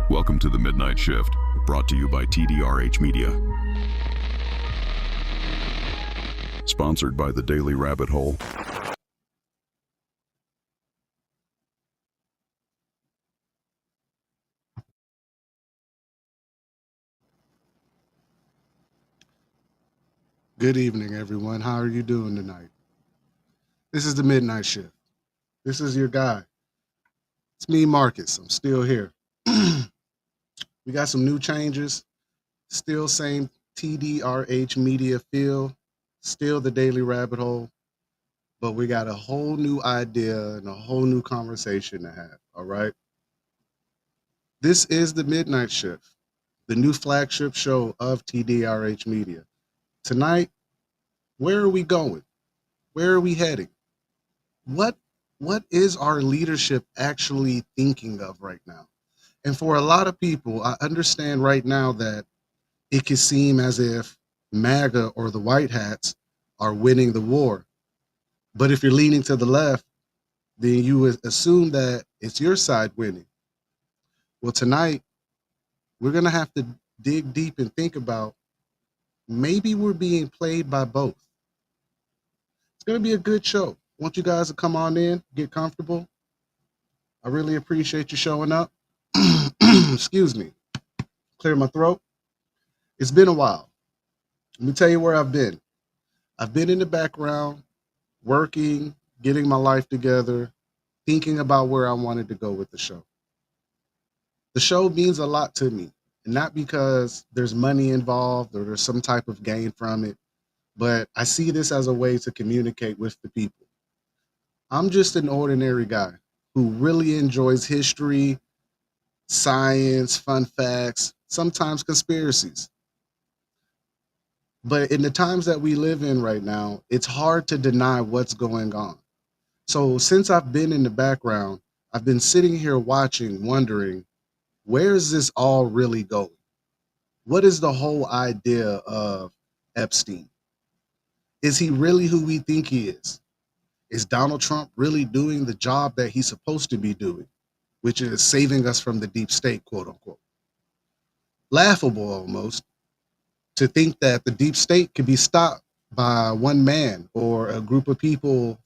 Welcome to the Midnight Shift, brought to you by TDRH Media. Sponsored by the Daily Rabbit Hole. Good evening, everyone. How are you doing tonight? This is the Midnight Shift. This is your guy. It's me, Marcus. I'm still here. We got some new changes. Still same TDRH Media feel. Still the Daily Rabbit Hole. But we got a whole new idea and a whole new conversation to have, all right? This is the Midnight Shift, the new flagship show of TDRH Media. Tonight, where are we going? Where are we heading? What is our leadership actually thinking of right now? And for a lot of people, I understand right now that it can seem as if MAGA or the white hats are winning the war. But if you're leaning to the left, then you would assume that it's your side winning. Well, tonight, we're going to have to dig deep and think about maybe we're being played by both. It's going to be a good show. I want you guys to come on in, get comfortable. I really appreciate you showing up. Excuse me. Clear my throat. It's been a while. Let me tell you where I've been. I've been in the background, working, getting my life together, thinking about where I wanted to go with the show. The show means a lot to me, and not because there's money involved or there's some type of gain from it, but I see this as a way to communicate with the people. I'm just an ordinary guy who really enjoys history, science, fun facts, sometimes conspiracies. But in the times that we live in right now, it's hard to deny what's going on. So since I've been in the background, I've been sitting here watching, wondering, where is this all really going? What is the whole idea of Epstein? Is he really who we think he is? Is Donald Trump really doing the job that he's supposed to be doing, which is saving us from the deep state, quote unquote? Laughable almost to think that the deep state could be stopped by one man or a group of people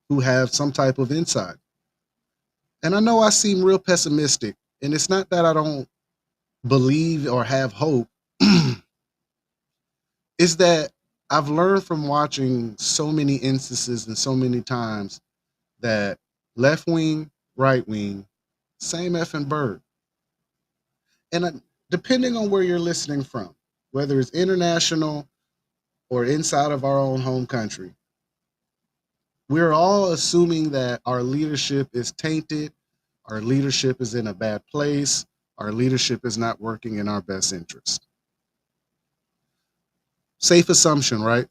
who have some type of insight. And I know I seem real pessimistic, and it's not that I don't believe or have hope. It's that I've learned from watching so many instances and so many times that left wing, right wing, same effing bird. And depending on where you're listening from, whether it's international or inside of our own home country, we're all assuming that our leadership is tainted, our leadership is in a bad place, our leadership is not working in our best interest. Safe assumption, right?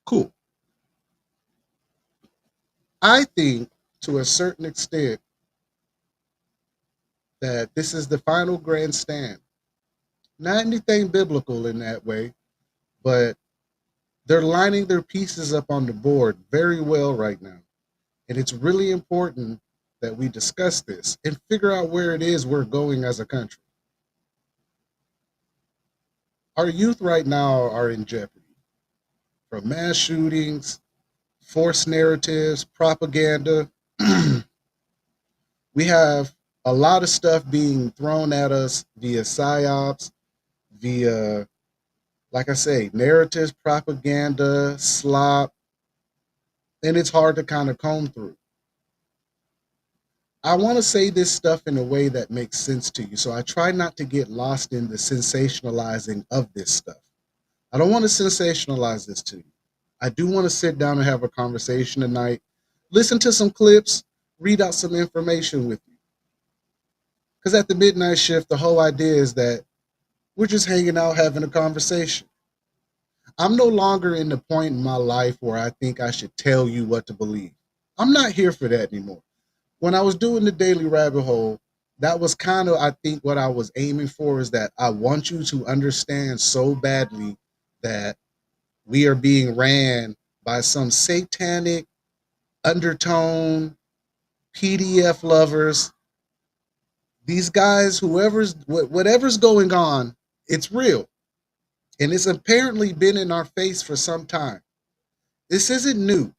Cool. I think to a certain extent that this is the final grandstand. Not anything biblical in that way, but they're lining their pieces up on the board very well right now. And it's really important that we discuss this and figure out where it is we're going as a country. Our youth right now are in jeopardy from mass shootings, forced narratives, propaganda. We have a lot of stuff being thrown at us via psyops, via, like I say, narratives, propaganda, slop, and it's hard to kind of comb through. I want to say this stuff in a way that makes sense to you, so I try not to get lost in the sensationalizing of this stuff. I don't want to sensationalize this to you. I do want to sit down and have a conversation tonight, listen to some clips, read out some information with you. Because at the Midnight Shift, the whole idea is that we're just hanging out, having a conversation. I'm no longer in the point in my life where I think I should tell you what to believe. I'm not here for that anymore. When I was doing the Daily Rabbit Hole, that was kind of, I think, what I was aiming for, is that I want you to understand so badly that we are being ran by some satanic undertone PDF lovers. These guys, whatever's going on, it's real. And it's apparently been in our face for some time. This isn't new.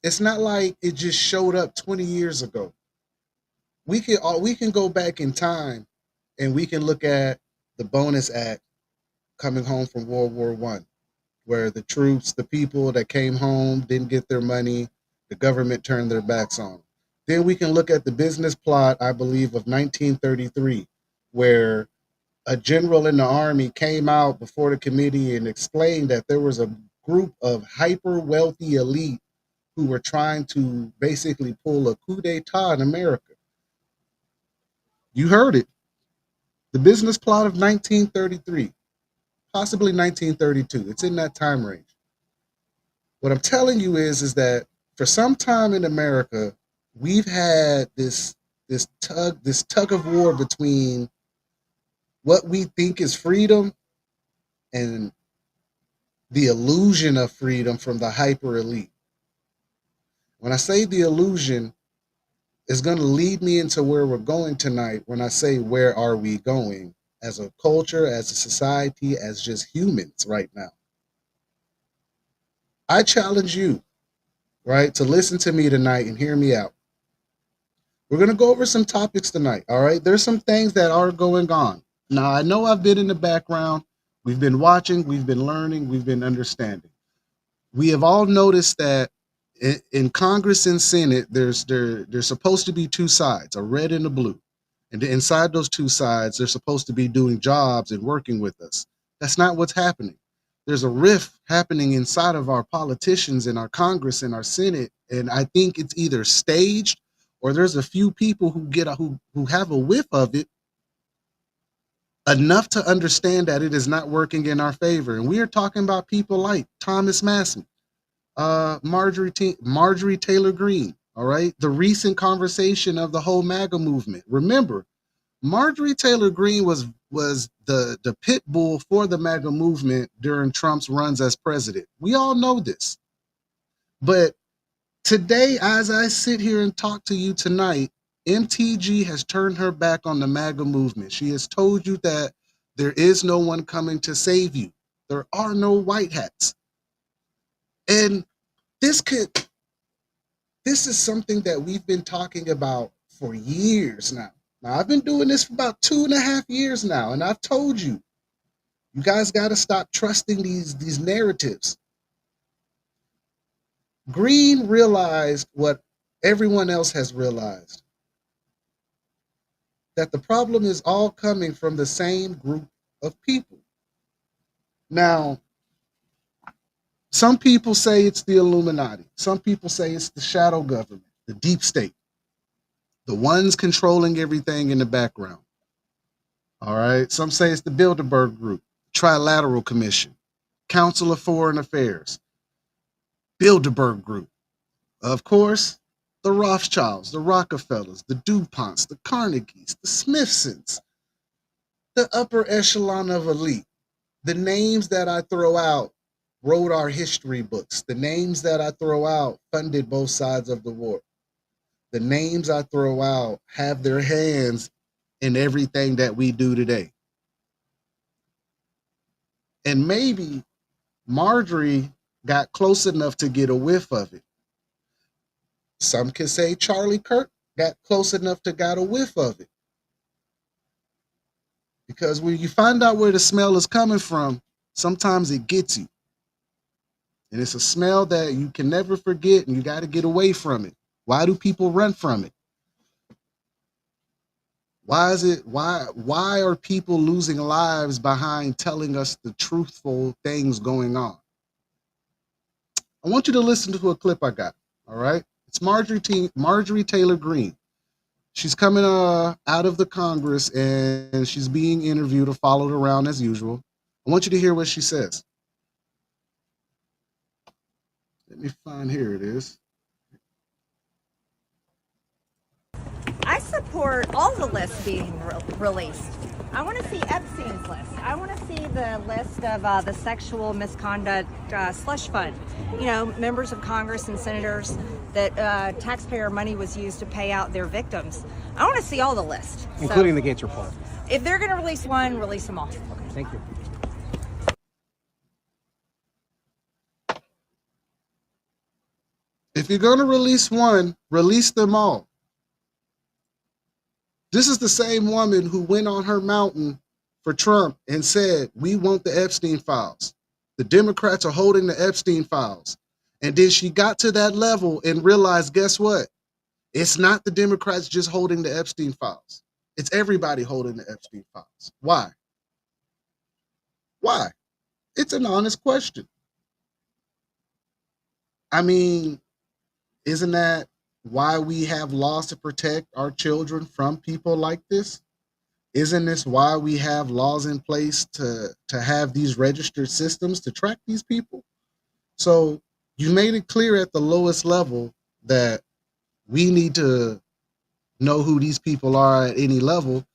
It's not like it just showed up 20 years ago. We can go back in time and we can look at the Bonus Act coming home from World War I, where the troops, the people that came home didn't get their money, the government turned their backs on them. Then we can look at the business plot, I believe, of 1933, where a general in the army came out before the committee and explained that there was a group of hyper wealthy elite who were trying to basically pull a coup d'etat in America. You heard it. The business plot of 1933, possibly 1932. It's in that time range. What I'm telling you is that for some time in America, we've had this tug of war between what we think is freedom and the illusion of freedom from the hyper elite. When I say the illusion, it's going to lead me into where we're going tonight when I say where are we going as a culture, as a society, as just humans right now. I challenge you, right, to listen to me tonight and hear me out. We're going to go over some topics tonight, all right? There's some things that are going on. Now, I know I've been in the background. We've been watching, we've been learning, we've been understanding. We have all noticed that in Congress and Senate, there's supposed to be two sides, a red and a blue. And inside those two sides, they're supposed to be doing jobs and working with us. That's not what's happening. There's a rift happening inside of our politicians in our Congress and our Senate, and I think it's either staged or there's a few people who have a whiff of it enough to understand that it is not working in our favor. And we are talking about people like Thomas Massey, Marjorie Taylor Greene. All right, the recent conversation of the whole MAGA movement. Remember, Marjorie Taylor Greene was the pit bull for the MAGA movement during Trump's runs as president. We all know this. But today, as I sit here and talk to you tonight, MTG has turned her back on the MAGA movement. She has told you that there is no one coming to save you. There are no white hats. And this is something that we've been talking about for years now. Now, I've been doing this for about 2.5 years now, and I've told you, you guys got to stop trusting these narratives. Green realized what everyone else has realized, that the problem is all coming from the same group of people. Now, some people say it's the Illuminati. Some people say it's the shadow government, the deep state, the ones controlling everything in the background. All right. Some say it's the Bilderberg Group, Trilateral Commission, Council of Foreign Affairs, Bilderberg Group. Of course, the Rothschilds, the Rockefellers, the DuPonts, the Carnegies, the Smithsons, the upper echelon of elite. The names that I throw out wrote our history books. The names that I throw out funded both sides of the war. The names I throw out have their hands in everything that we do today. And maybe Marjorie got close enough to get a whiff of it. Some could say Charlie Kirk got close enough to got a whiff of it. Because when you find out where the smell is coming from, sometimes it gets you. And it's a smell that you can never forget, and you got to get away from it. Why do people run from it? Why are people losing lives behind telling us the truthful things going on? I want you to listen to a clip I got. All right. It's Marjorie Taylor Greene. She's coming out of the Congress and she's being interviewed or followed around as usual. I want you to hear what she says. Let me find, here it is. I support all the lists being released. I want to see Epstein's list. I want to see the list of the sexual misconduct slush fund. You know, members of Congress and senators that taxpayer money was used to pay out their victims. I want to see all the list, including the Gates report. If they're going to release one, release them all. Okay, thank you. If you're going to release one, release them all. This is the same woman who went on her mountain for Trump and said, we want the Epstein files. The Democrats are holding the Epstein files. And then she got to that level and realized, guess what? It's not the Democrats just holding the Epstein files. It's everybody holding the Epstein files. Why? Why? It's an honest question. I mean, isn't that why we have laws to protect our children from people like this? Isn't this why we have laws in place to have these registered systems to track these people? So you made it clear at the lowest level that we need to know who these people are at any level.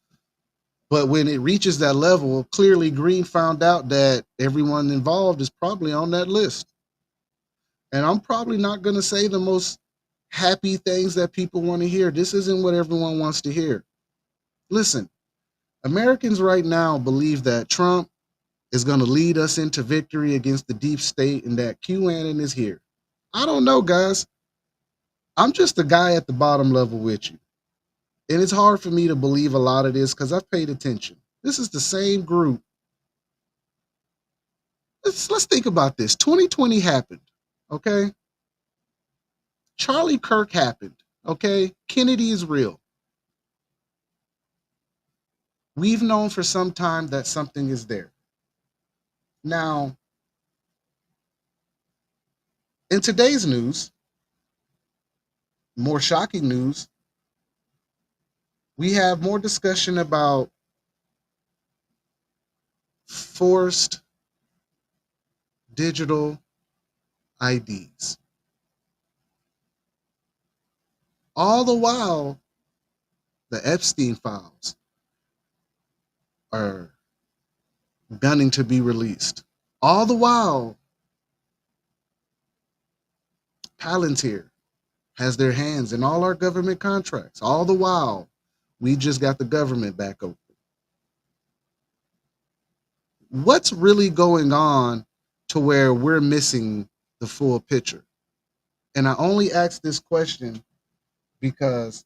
But when it reaches that level, clearly Green found out that everyone involved is probably on that list. And I'm probably not going to say the most happy things that people want to hear. This isn't what everyone wants to hear. Listen, Americans right now believe that Trump is going to lead us into victory against the deep state and that QAnon is here. I don't know, guys. I'm just a guy at the bottom level with you. And it's hard for me to believe a lot of this because I've paid attention. This is the same group. Let's think about this. 2020 happened, okay? Charlie Kirk happened, okay? Kennedy is real. We've known for some time that something is there. Now, in today's news, more shocking news, we have more discussion about forced digital IDs. All the while, the Epstein files are gunning to be released. All the while, Palantir has their hands in all our government contracts. All the while, we just got the government back open. What's really going on to where we're missing the full picture? And I only ask this question because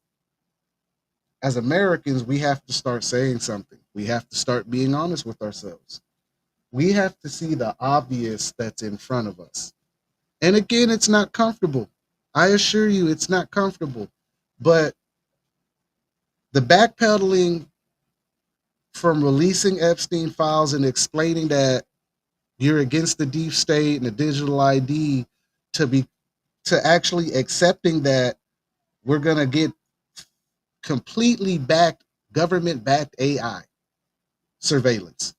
as Americans, we have to start saying something. We have to start being honest with ourselves. We have to see the obvious that's in front of us. And again, it's not comfortable. I assure you it's not comfortable. But the backpedaling from releasing Epstein files and explaining that you're against the deep state and the digital ID to actually accepting that we're going to get completely government-backed AI surveillance.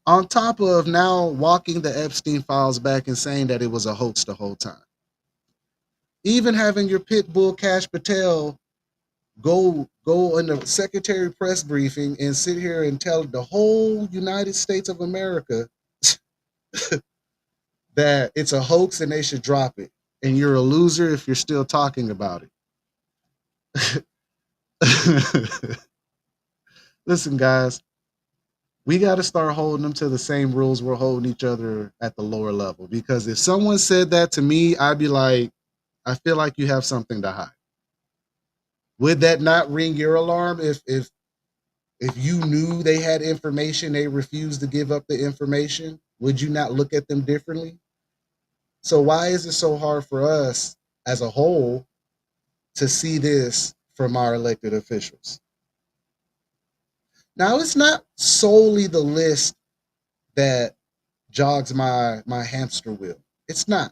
On top of now walking the Epstein files back and saying that it was a hoax the whole time. Even having your pit bull Kash Patel go in the secretary press briefing and sit here and tell the whole United States of America that it's a hoax and they should drop it. And you're a loser if you're still talking about it. Listen, guys, we got to start holding them to the same rules we're holding each other at the lower level. Because if someone said that to me, I'd be like, I feel like you have something to hide. Would that not ring your alarm if you knew they had information, they refused to give up the information? Would you not look at them differently? So why is it so hard for us as a whole to see this from our elected officials? Now, it's not solely the list that jogs my hamster wheel. It's not.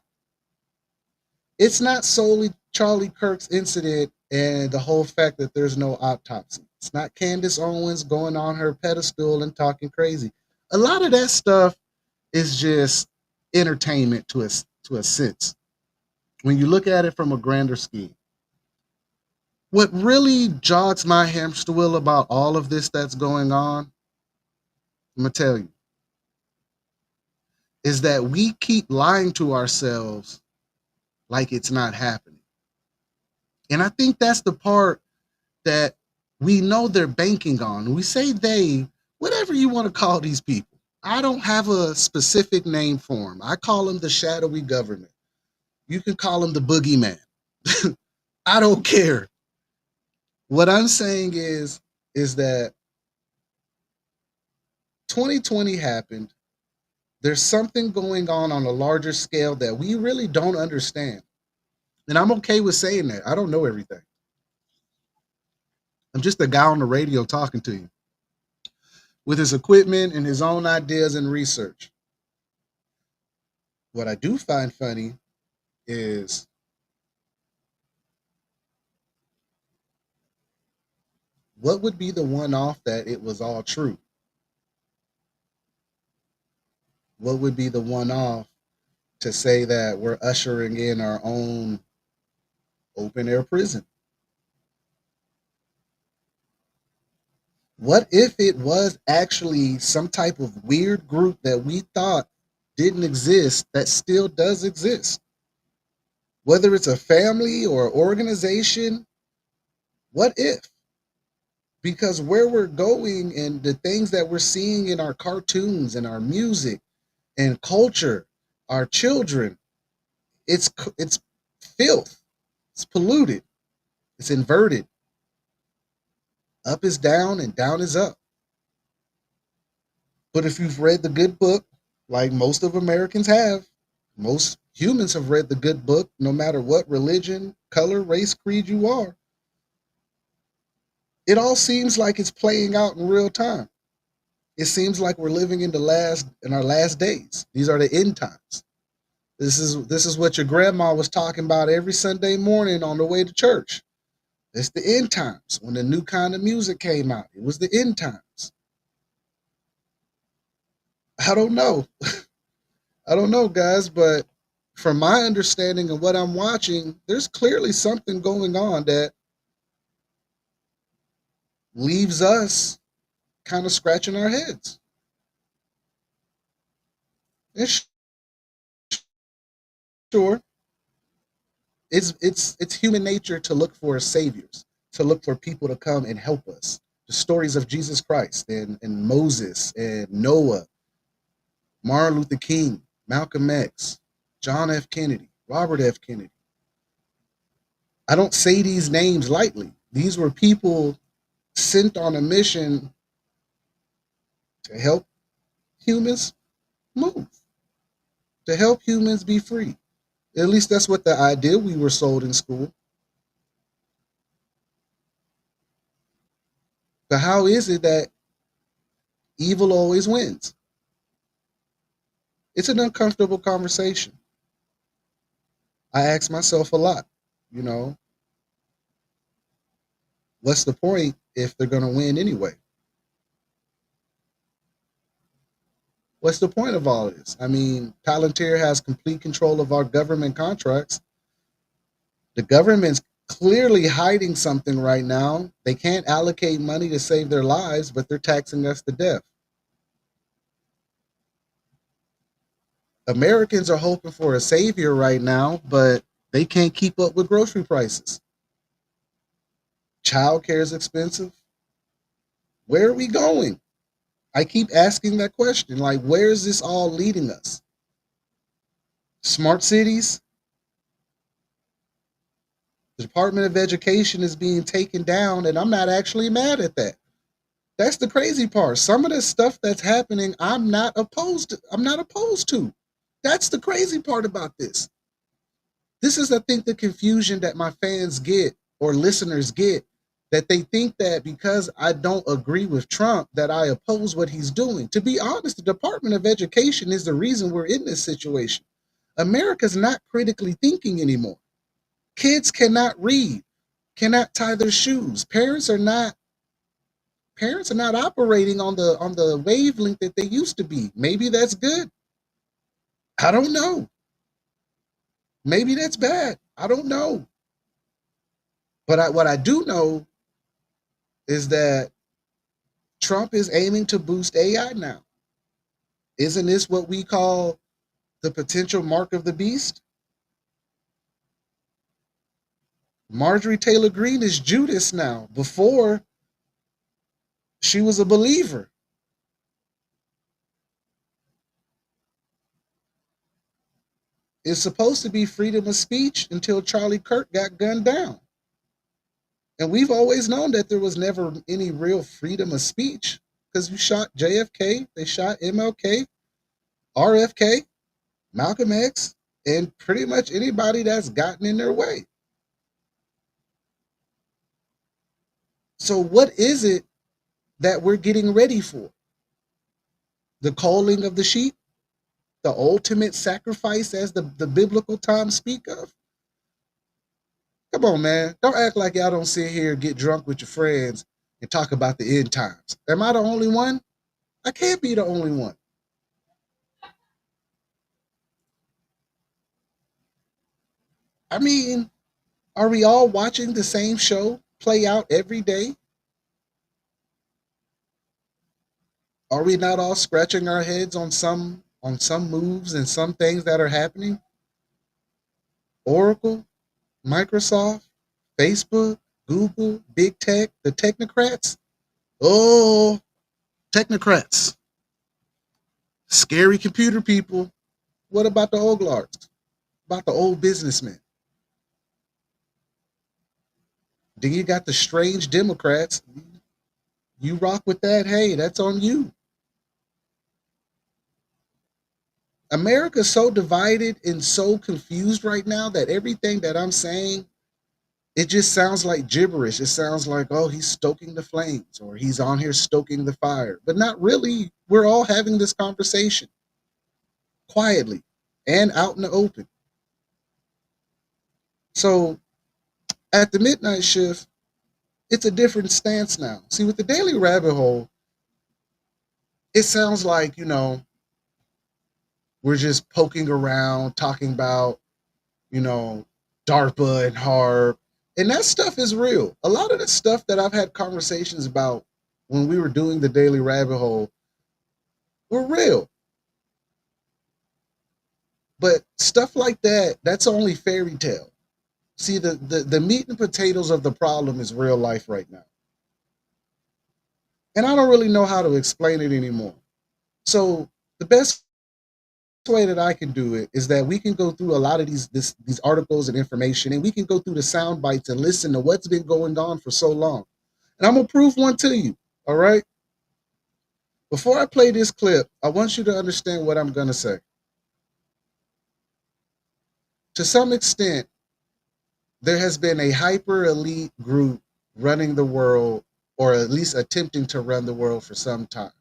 It's not solely Charlie Kirk's incident and the whole fact that there's no autopsy. It's not Candace Owens going on her pedestal and talking crazy. A lot of that stuff is just entertainment to a sense. When you look at it from a grander scheme. What really jogs my hamster wheel about all of this that's going on, I'm going to tell you, is that we keep lying to ourselves like it's not happening. And I think that's the part that we know they're banking on. We say they, whatever you want to call these people. I don't have a specific name for them. I call them the shadowy government. You can call them the boogeyman. I don't care. What I'm saying is that 2020 happened. There's something going on a larger scale that we really don't understand. And I'm okay with saying that. I don't know everything. I'm just a guy on the radio talking to you with his equipment and his own ideas and research. What I do find funny is what would be the one off that it was all true? What would be the one off to say that we're ushering in our own open air prison? What if it was actually some type of weird group that we thought didn't exist that still does exist? Whether it's a family or organization, what if? Because where we're going and the things that we're seeing in our cartoons and our music and culture, our children, it's filth, it's polluted, it's inverted. Up is down and down is up. But if you've read the good book, like most of Americans have, most humans have read the good book, no matter what religion, color, race, creed you are. It all seems like it's playing out in real time. It seems like we're living in our last days. These are the end times. This is what your grandma was talking about every Sunday morning on the way to church. It's the end times. When the new kind of music came out, it was the end times. I don't know. I don't know, guys, but from my understanding of what I'm watching, there's clearly something going on that leaves us kind of scratching our heads. It's sure it's human nature to look for saviors, to look for people to come and help us. The stories of Jesus Christ and Moses and Noah, Martin Luther King, Malcolm X, John F. Kennedy, Robert F. Kennedy. I don't say these names lightly. These were people sent on a mission to help humans move, to help humans be free. At least that's what the idea we were sold in school. But how is it that evil always wins? It's an uncomfortable conversation. I ask myself a lot, you know, what's the point if they're going to win anyway? What's the point of all of this? I mean, Palantir has complete control of our government contracts. The government's clearly hiding something right now. They can't allocate money to save their lives, but they're taxing us to death. Americans are hoping for a savior right now, but they can't keep up with grocery prices. Childcare is expensive. Where are we going? I keep asking that question. Like, where is this all leading us? Smart cities? The Department of Education is being taken down, and I'm not actually mad at that. That's the crazy part. Some of the stuff that's happening, I'm not opposed to. That's the crazy part about this. This is, I think, the confusion that my fans get or listeners get, that they think that because I don't agree with Trump, that I oppose what he's doing. To be honest, the Department of Education is the reason we're in this situation. America's not critically thinking anymore. Kids cannot read, cannot tie their shoes. Parents are not operating on the wavelength that they used to be. Maybe that's good. I don't know. Maybe that's bad. I don't know. But what I do know is that Trump is aiming to boost AI now. Isn't this what we call the potential mark of the beast? Marjorie Taylor Greene is Judas now. Before, she was a believer. It's supposed to be freedom of speech until Charlie Kirk got gunned down. And we've always known that there was never any real freedom of speech because you shot JFK, they shot MLK, RFK, Malcolm X, and pretty much anybody that's gotten in their way. So, what is it that we're getting ready for? The culling of the sheep? The ultimate sacrifice, as the biblical times speak of? Come on, man. Don't act like y'all don't sit here, get drunk with your friends, and talk about the end times. Am I the only one? I can't be the only one. I mean, are we all watching the same show play out every day? Are we not all scratching our heads on some moves and some things that are happening? Oracle, Microsoft, Facebook, Google, big tech, the technocrats. Oh, technocrats. Scary computer people. What about the old larks? About the old businessmen? Then you got the strange Democrats. You rock with that, hey, that's on you. America's so divided and so confused right now that everything that I'm saying, it just sounds like gibberish. It sounds like, oh, he's stoking the flames or he's on here stoking the fire. But not really. We're all having this conversation quietly and out in the open. So at the midnight shift, it's a different stance now. See, with the Daily Rabbit Hole, it sounds like, we're just poking around, talking about, you know, DARPA and HARP. And that stuff is real. A lot of the stuff that I've had conversations about when we were doing the Daily Rabbit Hole were real. But stuff like that, that's only fairy tale. See, the meat and potatoes of the problem is real life right now. And I don't really know how to explain it anymore. So the best way that I can do it is that we can go through a lot of these articles and information, and we can go through the sound bites and listen to what's been going on for so long. And I'm gonna prove one to you. All right. Before I play this clip, I want you to understand what I'm gonna say. To some extent, there has been a hyper elite group running the world, or at least attempting to run the world for some time.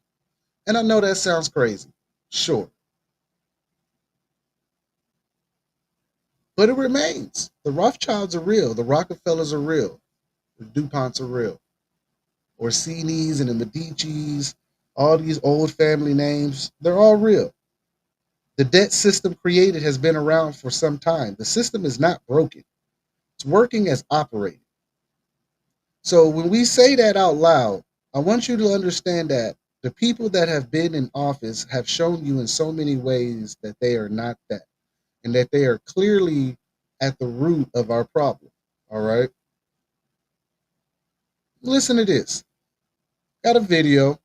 And I know that sounds crazy. Sure. But it remains. The Rothschilds are real. The Rockefellers are real. The DuPonts are real. Orsini's and the Medici's, all these old family names, they're all real. The debt system created has been around for some time. The system is not broken. It's working as operated. So when we say that out loud, I want you to understand that the people that have been in office have shown you in so many ways that they are not that, and that they are clearly at the root of our problem. All right. Listen to this. Got a video.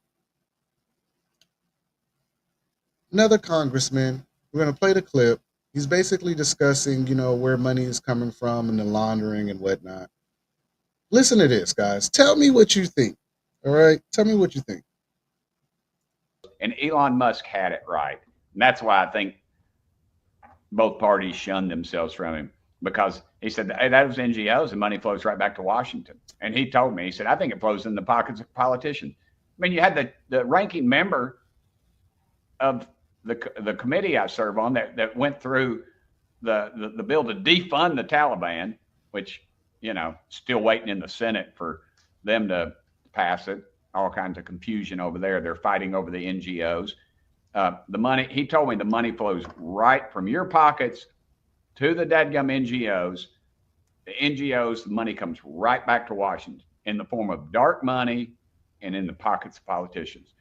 Another congressman. We're going to play the clip. He's basically discussing, where money is coming from and the laundering and whatnot. Listen to this, guys. Tell me what you think. All right. Tell me what you think. And Elon Musk had it right. And that's why I think both parties shunned themselves from him, because he said, hey, that was NGOs and money flows right back to Washington. And he told me, he said, I think it flows in the pockets of politicians. I mean, you had the ranking member of the committee I serve on that went through the bill to defund the Taliban, which, still waiting in the Senate for them to pass it. All kinds of confusion over there. They're fighting over the NGOs. The money, he told me the money flows right from your pockets to the dadgum NGOs The NGOs, the money comes right back to Washington in the form of dark money and in the pockets of politicians.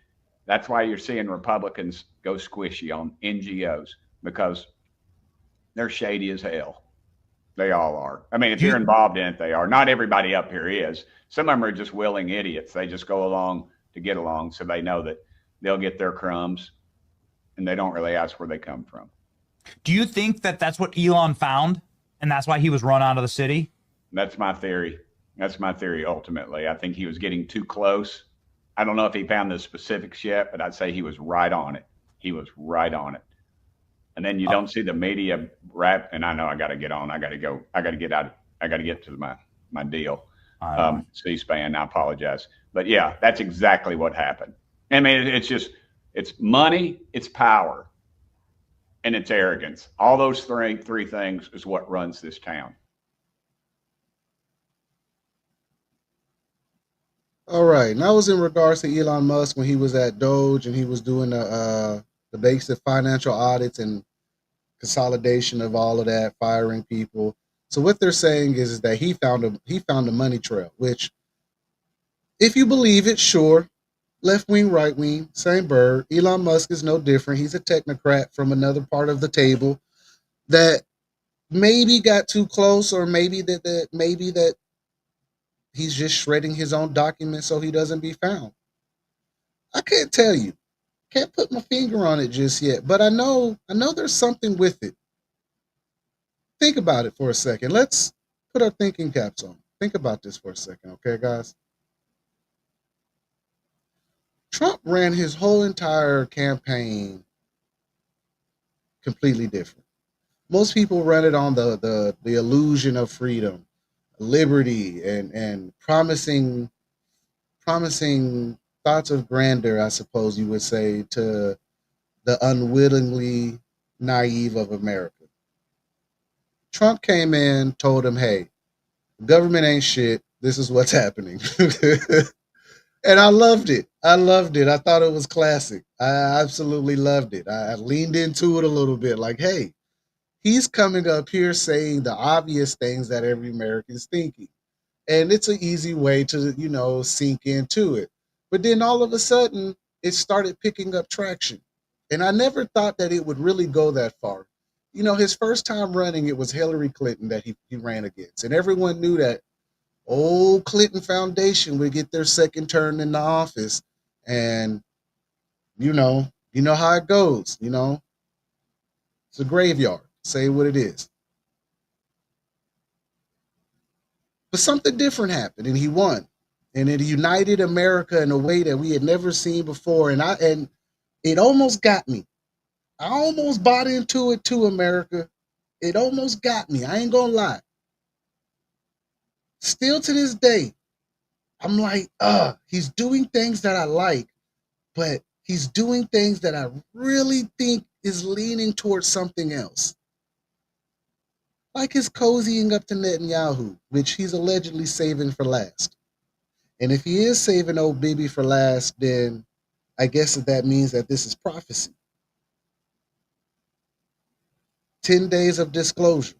That's why you're seeing Republicans go squishy on NGOs, because they're shady as hell. They all are. I mean, if you're involved in it, they are. Not everybody up here is. Some of them are just willing idiots. They just go along to get along, so they know that they'll get their crumbs, and they don't really ask where they come from. Do you think that that's what Elon found, and that's why he was run out of the city? That's my theory. That's my theory, ultimately. I think he was getting too close. I don't know if he found the specifics yet, but I'd say he was right on it. He was right on it. And then you don't see the media rap. And I know I got to get on. I got to go. I got to get out. I got to get to my deal. C-SPAN. I apologize. But yeah, that's exactly what happened. I mean, it's money, it's power, and it's arrogance. All those three things is what runs this town. All right. And that was in regards to Elon Musk when he was at Doge and he was doing the basic financial audits and consolidation of all of that, firing people. So what they're saying is that he found a money trail, which, if you believe it, sure. Left wing, right wing, same bird. Elon Musk is no different. He's a technocrat from another part of the table that maybe got too close, or maybe that he's just shredding his own documents so he doesn't be found. I can't tell you. Can't put my finger on it just yet, but I know there's something with it. Think about it for a second. Let's put our thinking caps on. Think about this for a second, okay, guys? Trump ran his whole entire campaign completely different. Most people run it on the illusion of freedom, liberty, and promising thoughts of grandeur, I suppose you would say, to the unwittingly naive of America. Trump came in, told him, hey, government ain't shit. This is what's happening. And I loved it. I thought it was classic. I absolutely loved it. I leaned into it a little bit like, hey, he's coming up here saying the obvious things that every American's thinking. And it's an easy way to, sink into it. But then all of a sudden, it started picking up traction. And I never thought that it would really go that far. His first time running, it was Hillary Clinton that he ran against. And everyone knew that old Clinton Foundation would get their second term in the office. And, you know how it goes, It's a graveyard. Say what it is. But something different happened, and he won. And it united America in a way that we had never seen before. And it almost got me. I almost bought into it too, America. It almost got me. I ain't gonna lie. Still to this day, I'm like, he's doing things that I like, but he's doing things that I really think is leaning towards something else. Like his cozying up to Netanyahu, which he's allegedly saving for last. And if he is saving old Bibi for last, then I guess that means that this is prophecy. 10 days of disclosure.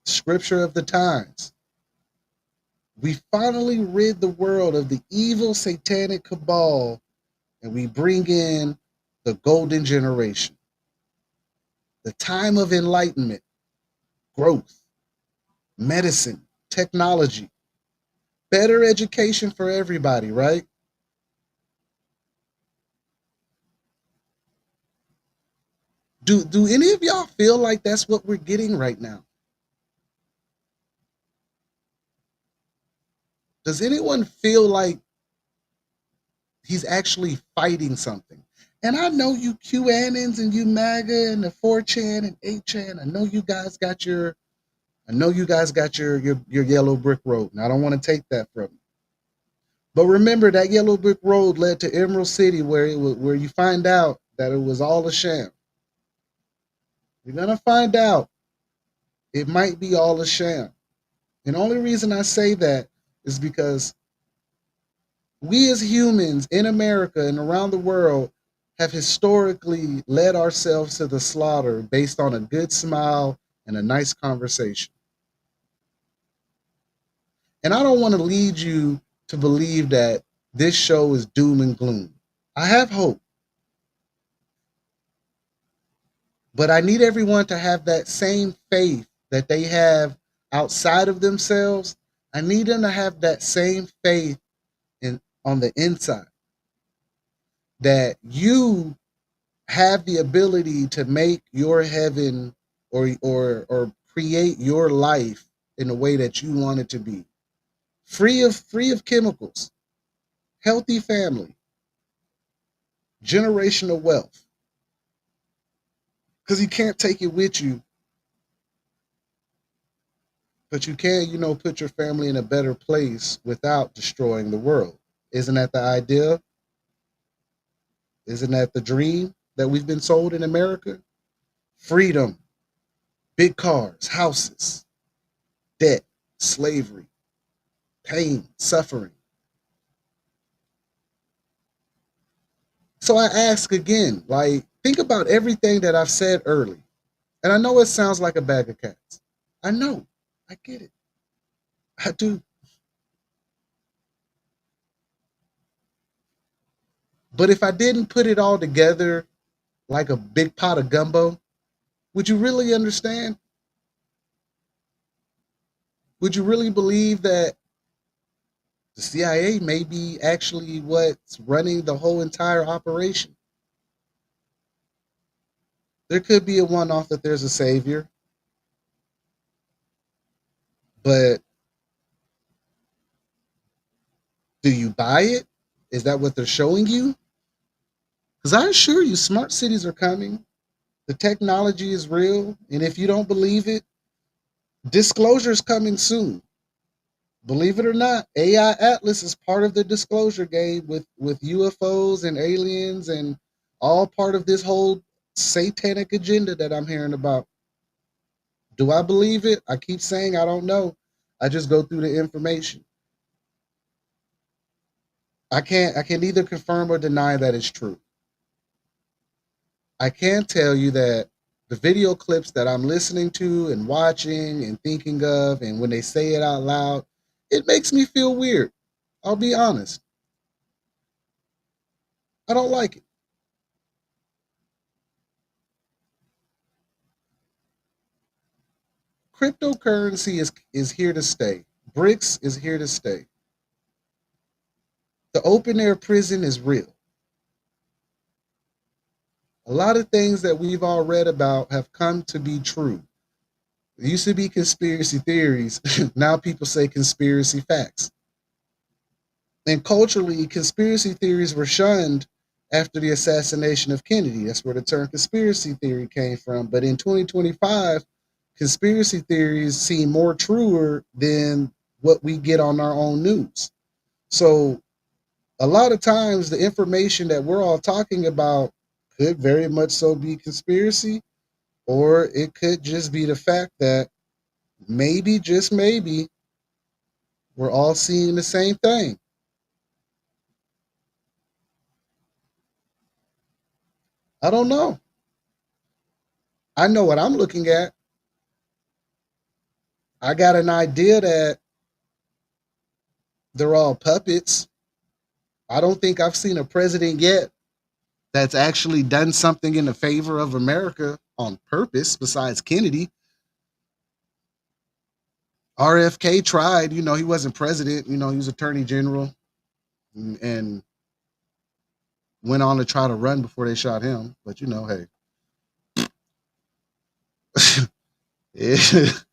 Scripture of the times. We finally rid the world of the evil satanic cabal, and we bring in the golden generation. The time of enlightenment, growth, medicine, technology, better education for everybody, right? Do any of y'all feel like that's what we're getting right now? Does anyone feel like he's actually fighting something? And I know you QAnons and you MAGA and the 4chan and 8chan. I know you guys got your yellow brick road. And I don't want to take that from you. But remember, that yellow brick road led to Emerald City, where you find out that it was all a sham. You're gonna find out it might be all a sham. And the only reason I say that is because we as humans in America and around the world have historically led ourselves to the slaughter based on a good smile and a nice conversation. And I don't want to lead you to believe that this show is doom and gloom. I have hope. But I need everyone to have that same faith that they have outside of themselves. I need them to have that same faith on the inside. That you have the ability to make your heaven or create your life in the way that you want it to be. Free of chemicals, healthy family, generational wealth. Because you can't take it with you, but you can, put your family in a better place without destroying the world. Isn't that the idea? Isn't that the dream that we've been sold in America? Freedom, big cars, houses, debt, slavery, pain, suffering. So I ask again, think about everything that I've said early. And I know it sounds like a bag of cats. I know. I get it. I do. But if I didn't put it all together like a big pot of gumbo, would you really understand? Would you really believe that the CIA may be actually what's running the whole entire operation? There could be a one-off that there's a savior, but do you buy it? Is that what they're showing you? Because I assure you, smart cities are coming. The technology is real. And if you don't believe it, disclosure is coming soon. Believe it or not, AI Atlas is part of the disclosure game with UFOs and aliens and all part of this whole satanic agenda that I'm hearing about. Do I believe it? I keep saying I don't know. I just go through the information. I can neither confirm or deny that it's true. I can tell you that the video clips that I'm listening to and watching and thinking of, and when they say it out loud, it makes me feel weird. I'll be honest. I don't like it. Cryptocurrency is here to stay. BRICS is here to stay. The open air prison is real. A lot of things that we've all read about have come to be true. It used to be conspiracy theories. Now people say conspiracy facts. And culturally, conspiracy theories were shunned after the assassination of Kennedy. That's where the term conspiracy theory came from. But in 2025, conspiracy theories seem more truer than what we get on our own news. So a lot of times the information that we're all talking about could very much so be conspiracy, or it could just be the fact that maybe, just maybe, we're all seeing the same thing. I don't know. I know what I'm looking at. I got an idea that they're all puppets. I don't think I've seen a president yet that's actually done something in the favor of America on purpose besides Kennedy. RFK tried, he wasn't president, he was attorney general and went on to try to run before they shot him. But hey, it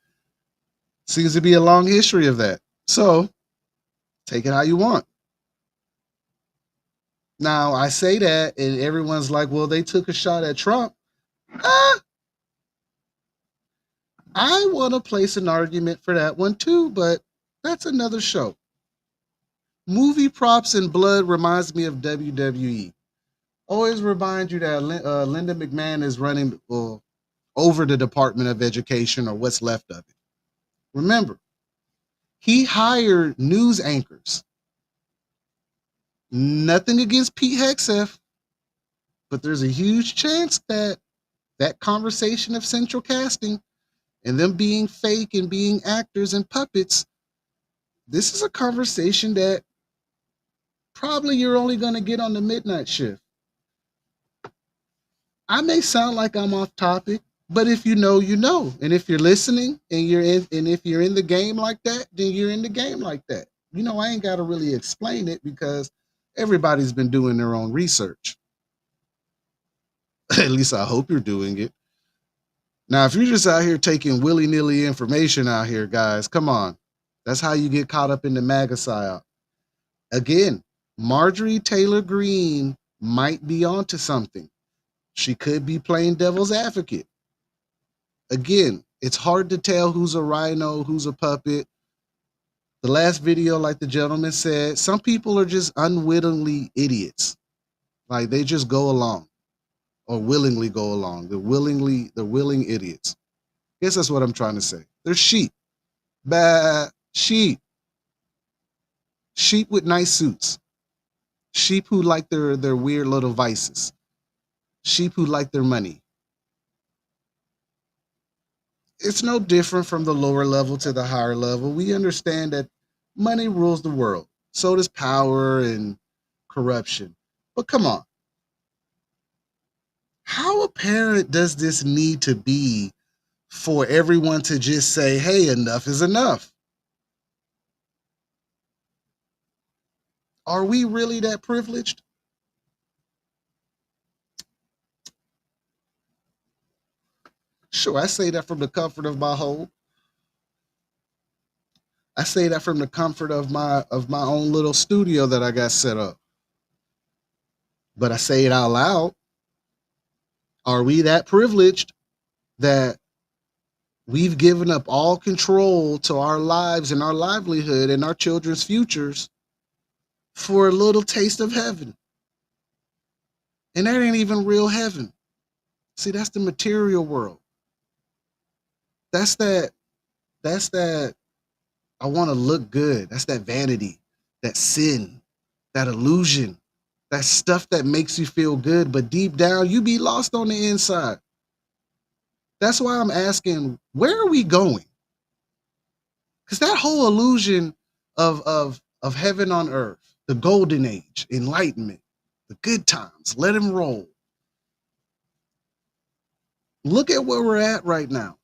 seems to be a long history of that. So take it how you want. Now, I say that, and everyone's like, well, they took a shot at Trump. I want to place an argument for that one too, but that's another show. Movie props and blood reminds me of WWE. Always remind you that Linda McMahon is running over the Department of Education, or what's left of it. Remember, he hired news anchors. Nothing against Pete Hegseth, but there's a huge chance that conversation of central casting and them being fake and being actors and puppets This is a conversation that probably you're only going to get on the midnight shift. I may sound like I'm off topic, but if you know, you know. And if you're listening and if you're in the game like that, then you're in the game like that. You know, I ain't got to really explain it because everybody's been doing their own research. At least I hope you're doing it. Now, if you're just out here taking willy-nilly information out here, guys, come on. That's how you get caught up in the MAGA psyop. Again, Marjorie Taylor Greene might be onto something. She could be playing devil's advocate. Again, it's hard to tell who's a rhino, who's a puppet. The last video, like the gentleman said, some people are just unwittingly idiots. Like they just go along or willingly go along. They're willing idiots. Guess that's what I'm trying to say. They're sheep. Bad sheep. Sheep with nice suits. Sheep who like their weird little vices. Sheep who like their money. It's no different from the lower level to the higher level. We understand that money rules the world. So does power and corruption. But come on. How apparent does this need to be for everyone to just say, hey, enough is enough? Are we really that privileged? Sure, I say that from the comfort of my home. I say that from the comfort of my own little studio that I got set up. But I say it out loud. Are we that privileged that we've given up all control to our lives and our livelihood and our children's futures for a little taste of heaven? And that ain't even real heaven. See, that's the material world. That's that I want to look good. That's that vanity, that sin, that illusion, that stuff that makes you feel good, but deep down you be lost on the inside. That's why I'm asking, where are we going? Because that whole illusion of heaven on earth, the golden age, enlightenment, the good times, let them roll. Look at where we're at right now.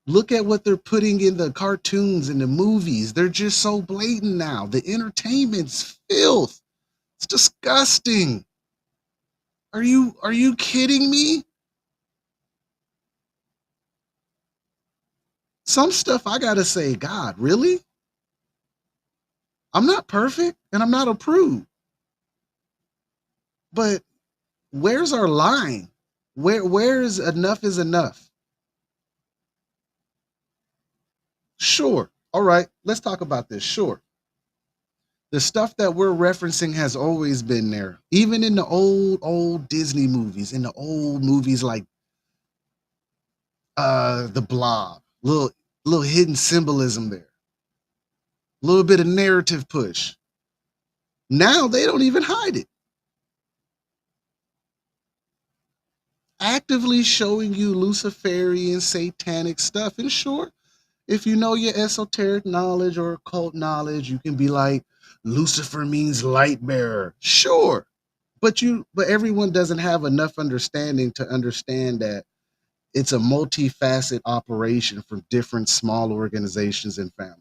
Look at what they're putting in the cartoons and the movies. They're just so blatant now. The entertainment's filth. It's disgusting. Are you kidding me? Some stuff I gotta say, God, really? I'm not perfect and I'm not approved. But where's our line? Where is enough is enough? Sure. All right, let's talk about this. Sure. The stuff that we're referencing has always been there. Even in the old Disney movies, in the old movies like The Blob, little hidden symbolism there. A little bit of narrative push. Now they don't even hide it. Actively showing you Luciferian satanic stuff. And sure, if you know your esoteric knowledge or occult knowledge, you can be like, Lucifer means light bearer. Sure. But everyone doesn't have enough understanding to understand that it's a multifaceted operation from different small organizations and families.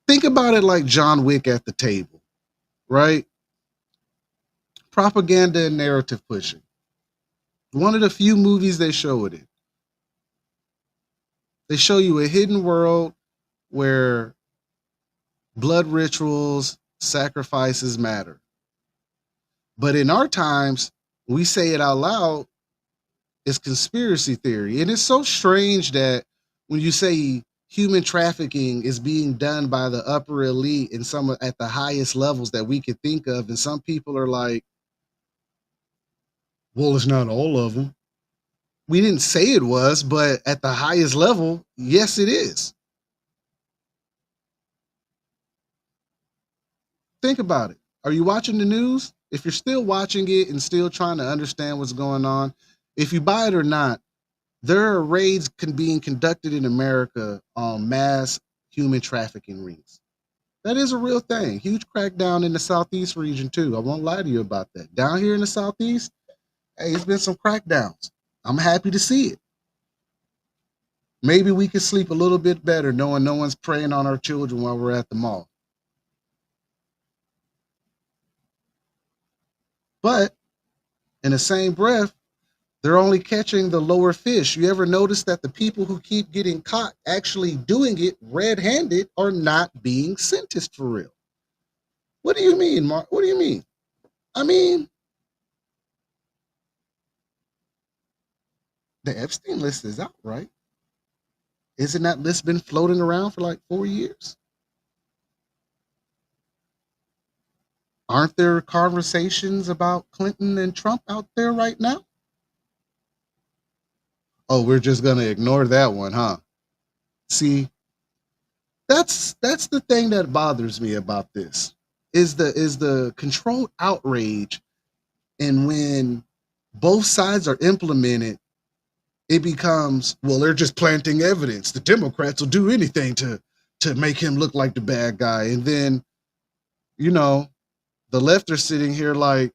Think about it like John Wick at the table, right? Propaganda and narrative pushing. One of the few movies they show it in. They show you a hidden world where blood rituals, sacrifices matter. But in our times, we say it out loud, it's conspiracy theory. And it's so strange that when you say human trafficking is being done by the upper elite and some at the highest levels that we could think of, and some people are like, well, it's not all of them. We didn't say it was, but at the highest level, yes, it is. Think about it. Are you watching the news? If you're still watching it and still trying to understand what's going on, if you buy it or not, there are raids being conducted in America on mass human trafficking rings. That is a real thing. Huge crackdown in the Southeast region too. I won't lie to you about that. Down here in the Southeast, hey, it's been some crackdowns. I'm happy to see it. Maybe we could sleep a little bit better knowing no one's preying on our children while we're at the mall. But in the same breath, they're only catching the lower fish. You ever notice that the people who keep getting caught actually doing it red-handed are not being sentenced for real? What do you mean, Mark? What do you mean? I mean, the Epstein list is out, right? Isn't that list been floating around for like 4 years? Aren't there conversations about Clinton and Trump out there right now? Oh, we're just gonna ignore that one, huh? See, that's the thing that bothers me about this is the controlled outrage, and when both sides are implemented, it becomes, well, they're just planting evidence. The Democrats will do anything to make him look like the bad guy, and then you know the left are sitting here like,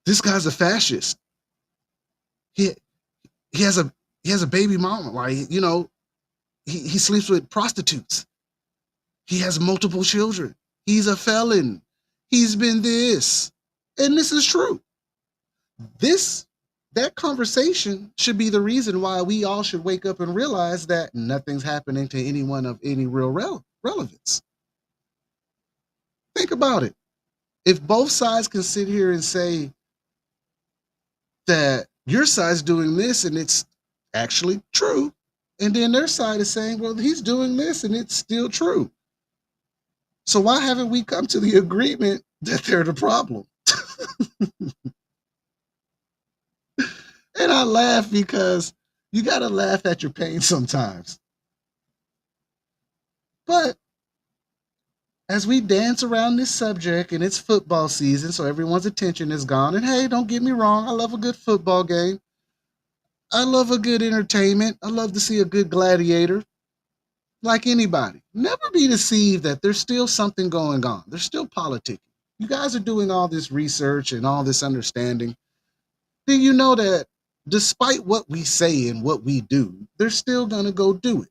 this guy's a fascist. He he has a baby mama, right? He sleeps with prostitutes. He has multiple children. He's a felon. He's been this. And this is true. That conversation should be the reason why we all should wake up and realize that nothing's happening to anyone of any real relevance. Think about it. If both sides can sit here and say that your side's doing this and it's actually true, and then their side is saying, well, he's doing this and it's still true. So why haven't we come to the agreement that they're the problem? And I laugh because you got to laugh at your pain sometimes. But as we dance around this subject, and it's football season, so everyone's attention is gone. And hey, don't get me wrong, I love a good football game. I love a good entertainment. I love to see a good gladiator. Like anybody, never be deceived that there's still something going on. There's still politicking. You guys are doing all this research and all this understanding. Do you know that despite what we say and what we do, they're still going to go do it?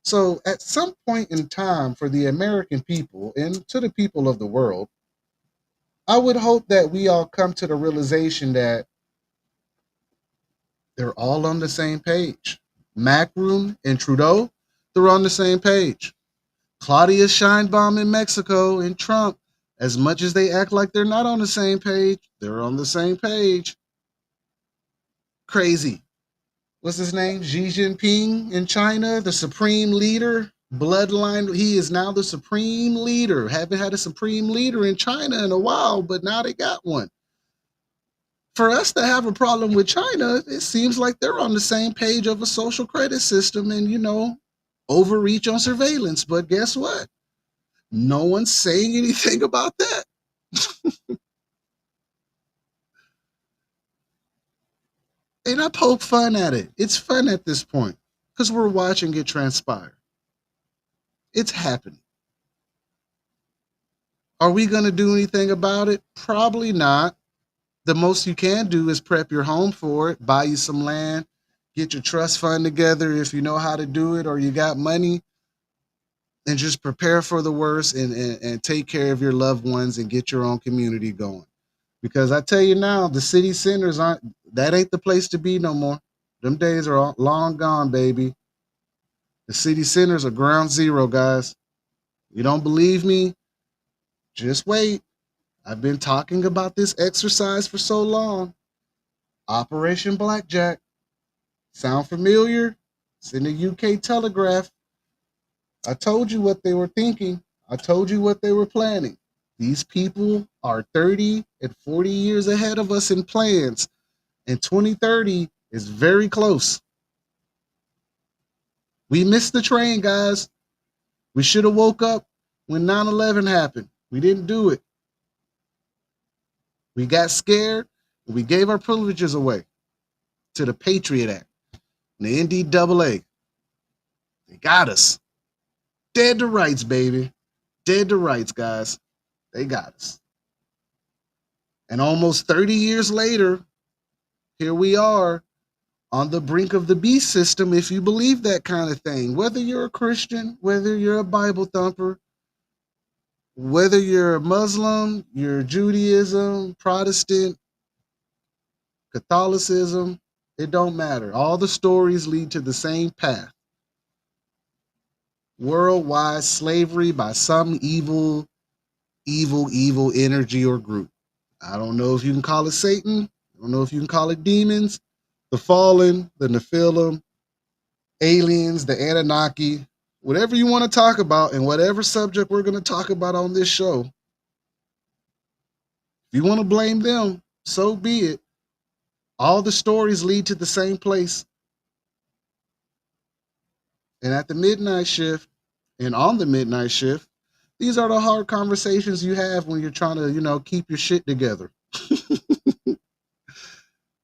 So at some point in time, for the American people and to the people of the world, I would hope that we all come to the realization that they're all on the same page. Macron and Trudeau, they're on the same page. Claudia Sheinbaum in Mexico and Trump, as much as they act like they're not on the same page, they're on the same page. Crazy. What's his name? Xi Jinping in China, the supreme leader, bloodline. He is now the supreme leader. Haven't had a supreme leader in China in a while, but now they got one. For us to have a problem with China, it seems like they're on the same page of a social credit system and, overreach on surveillance. But guess what? No one's saying anything about that. And I poke fun at it. It's fun at this point because we're watching it transpire. It's happening. Are we going to do anything about it? Probably not. The most you can do is prep your home for it, buy you some land, get your trust fund together if you know how to do it or you got money, and just prepare for the worst and take care of your loved ones and get your own community going. Because I tell you now, the city centers that ain't the place to be no more. Them days are long gone, baby. The city centers are ground zero, guys. You don't believe me? Just wait. I've been talking about this exercise for so long. Operation Blackjack. Sound familiar? It's in the UK Telegraph. I told you what they were thinking. I told you what they were planning. These people are 30 and 40 years ahead of us in plans, and 2030 is very close. We missed the train, guys. We should have woke up when 9/11 happened. We didn't do it. We got scared, and we gave our privileges away to the Patriot Act and the NDAA. They got us. Dead to rights, baby. Dead to rights, guys. They got us. And almost 30 years later, here we are on the brink of the beast system, if you believe that kind of thing. Whether you're a Christian, whether you're a Bible thumper, whether you're a Muslim, you're Judaism, Protestant, Catholicism, it don't matter. All the stories lead to the same path. Worldwide slavery by some evil energy or group. I don't know if you can call it Satan. I don't know if you can call it demons, the fallen, the Nephilim, aliens, the Anunnaki, whatever you want to talk about, and whatever subject we're going to talk about on this show. If you want to blame them, so be it. All the stories lead to the same place. And at the midnight shift, and on the midnight shift, these are the hard conversations you have when you're trying to, keep your shit together.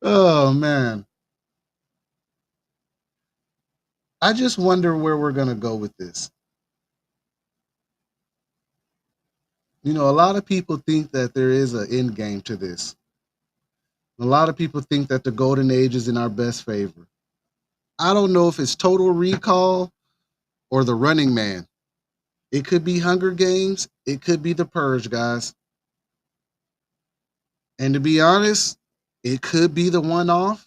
Oh, man. I just wonder where we're going to go with this. A lot of people think that there is an end game to this. A lot of people think that the golden age is in our best favor. I don't know if it's Total Recall or The Running Man. It could be Hunger Games. It could be The Purge, guys. And to be honest, it could be the one-off.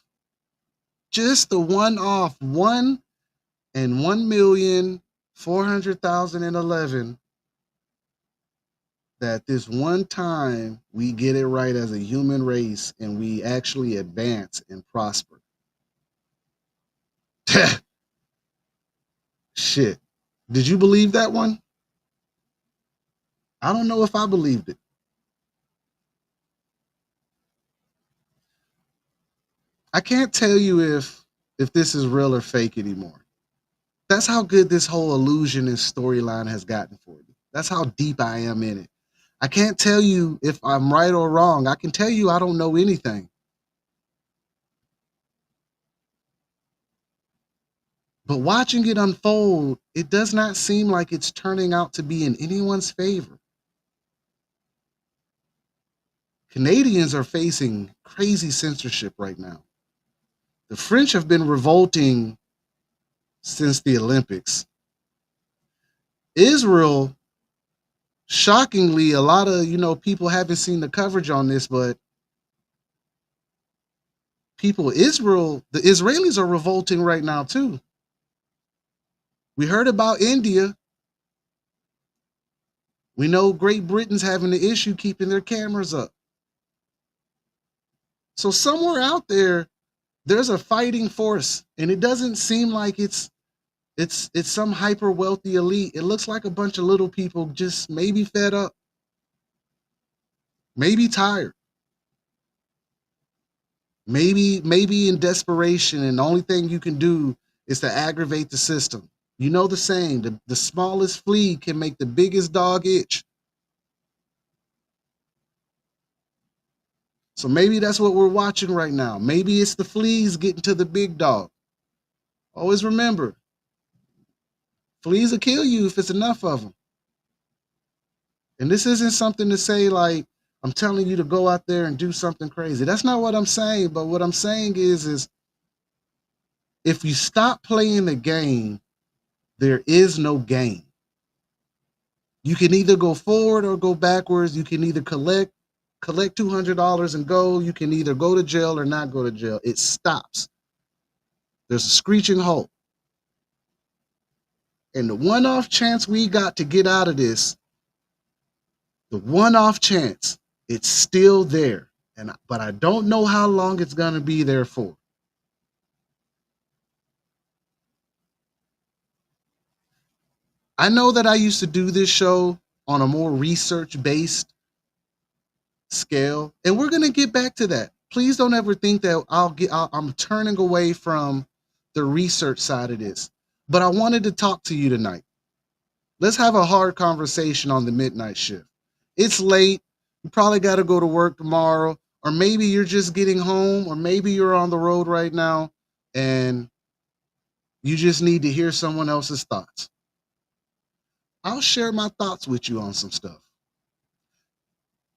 Just the one-off. 1 in 1,400,011. That this one time we get it right as a human race and we actually advance and prosper. Shit. Did you believe that one? I don't know if I believed it. I can't tell you if this is real or fake anymore. That's how good this whole illusion and storyline has gotten for me. That's how deep I am in it. I can't tell you if I'm right or wrong. I can tell you I don't know anything. But watching it unfold, it does not seem like it's turning out to be in anyone's favor. Canadians are facing crazy censorship right now. The French have been revolting since the Olympics. Israel, shockingly, a lot of people haven't seen the coverage on this, but the Israelis are revolting right now too. We heard about India. We know Great Britain's having the issue keeping their cameras up. So somewhere out there, there's a fighting force, and it doesn't seem like it's some hyper wealthy elite. It looks like a bunch of little people just maybe fed up, maybe tired, maybe in desperation, and the only thing you can do is to aggravate the system. You know the saying, the smallest flea can make the biggest dog itch. So maybe that's what we're watching right now. Maybe it's the fleas getting to the big dog. Always remember, fleas will kill you if it's enough of them. And this isn't something to say like, I'm telling you to go out there and do something crazy. That's not what I'm saying. But what I'm saying is if you stop playing the game, there is no game. You can either go forward or go backwards. You can either collect $200 and go. You can either go to jail or not go to jail. It stops. There's a screeching halt. And the one-off chance we got to get out of this, the one-off chance, it's still there. But I don't know how long it's going to be there for. I know that I used to do this show on a more research-based scale, and we're going to get back to that. Please don't ever think that I'm turning away from the research side of this. But I wanted to talk to you tonight. Let's have a hard conversation on the midnight shift. It's late. You probably got to go to work tomorrow, or maybe you're just getting home, or maybe you're on the road right now, and you just need to hear someone else's thoughts. I'll share my thoughts with you on some stuff.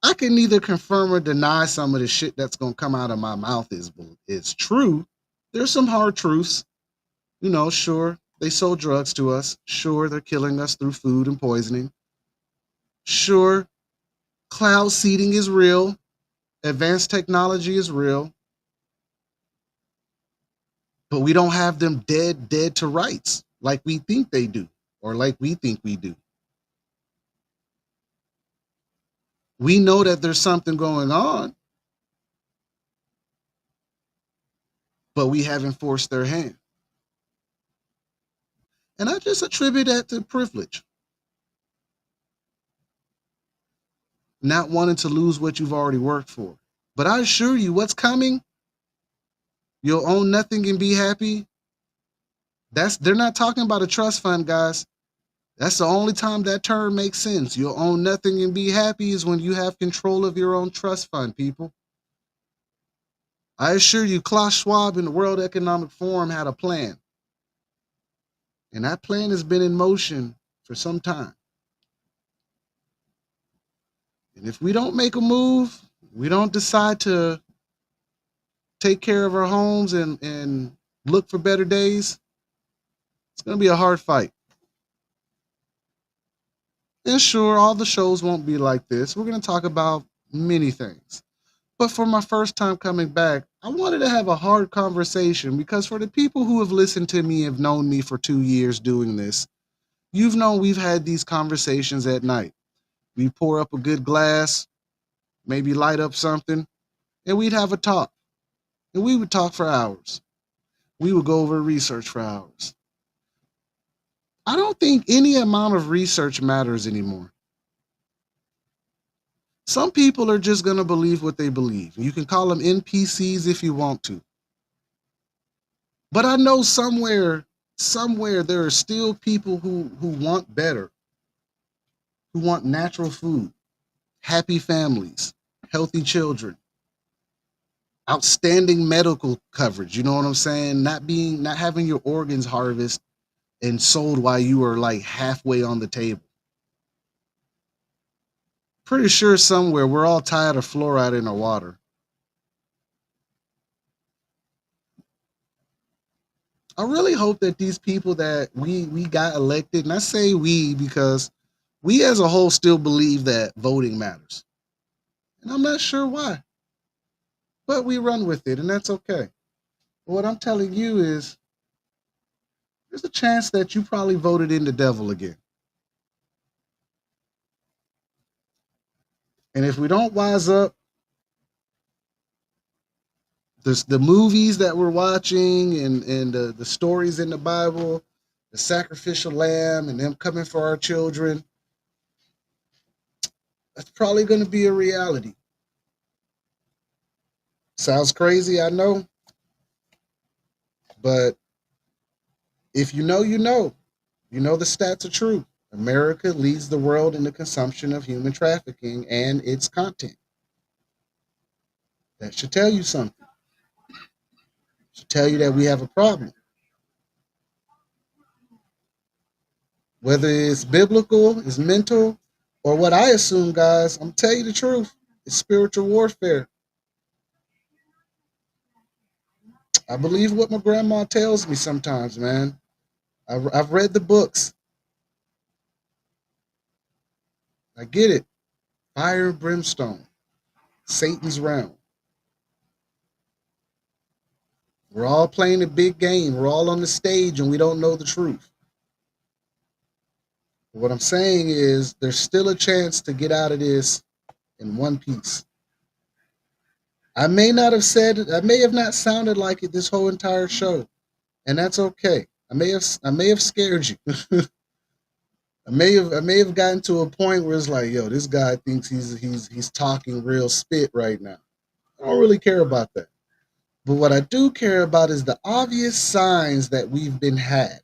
I can neither confirm or deny some of the shit that's gonna come out of my mouth is true. There's some hard truths. Sure, they sold drugs to us. Sure, they're killing us through food and poisoning. Sure, cloud seeding is real. Advanced technology is real. But we don't have them dead to rights like we think they do, or like we think we do. We know that there's something going on, but we haven't forced their hand. And I just attribute that to privilege. Not wanting to lose what you've already worked for. But I assure you, what's coming, you'll own nothing and be happy. They're not talking about a trust fund, guys. That's the only time that term makes sense. You'll own nothing and be happy is when you have control of your own trust fund, people. I assure you, Klaus Schwab and the World Economic Forum had a plan. And that plan has been in motion for some time. And if we don't make a move, we don't decide to take care of our homes and look for better days, it's going to be a hard fight. And sure, all the shows won't be like this. We're going to talk about many things. But for my first time coming back, I wanted to have a hard conversation because for the people who have listened to me, have known me for 2 years doing this, you've known we've had these conversations at night. We pour up a good glass, maybe light up something, and we'd have a talk. And we would talk for hours. We would go over research for hours. I don't think any amount of research matters anymore. Some people are just going to believe what they believe. You can call them NPCs if you want to. But I know somewhere there are still people who want better, who want natural food, happy families, healthy children, outstanding medical coverage. You know what I'm saying? Not having your organs harvested and sold while you are like halfway on the table. Pretty sure somewhere we're all tired of fluoride in our water. I really hope that these people that we got elected, and I say we because we as a whole still believe that voting matters. And I'm not sure why. But we run with it, and that's okay. But what I'm telling you is there's a chance that you probably voted in the devil again. And if we don't wise up, the movies that we're watching and the stories in the Bible, the sacrificial lamb and them coming for our children, that's probably going to be a reality. Sounds crazy, I know. But if you know, you know. You know the stats are true. America leads the world in the consumption of human trafficking and its content. That should tell you something. Should tell you that we have a problem. Whether it's biblical, it's mental, or what I assume, guys, I'm telling you the truth, it's spiritual warfare. I believe what my grandma tells me sometimes, man. I've read the books. I get it. Fire and brimstone. Satan's realm. We're all playing a big game. We're all on the stage and we don't know the truth. What I'm saying is there's still a chance to get out of this in one piece. I may not have said it, I may have not sounded like it this whole entire show, and that's okay. I may have scared you. I may have gotten to a point where it's like, yo, this guy thinks he's talking real spit right now. I don't really care about that. But what I do care about is the obvious signs that we've been had.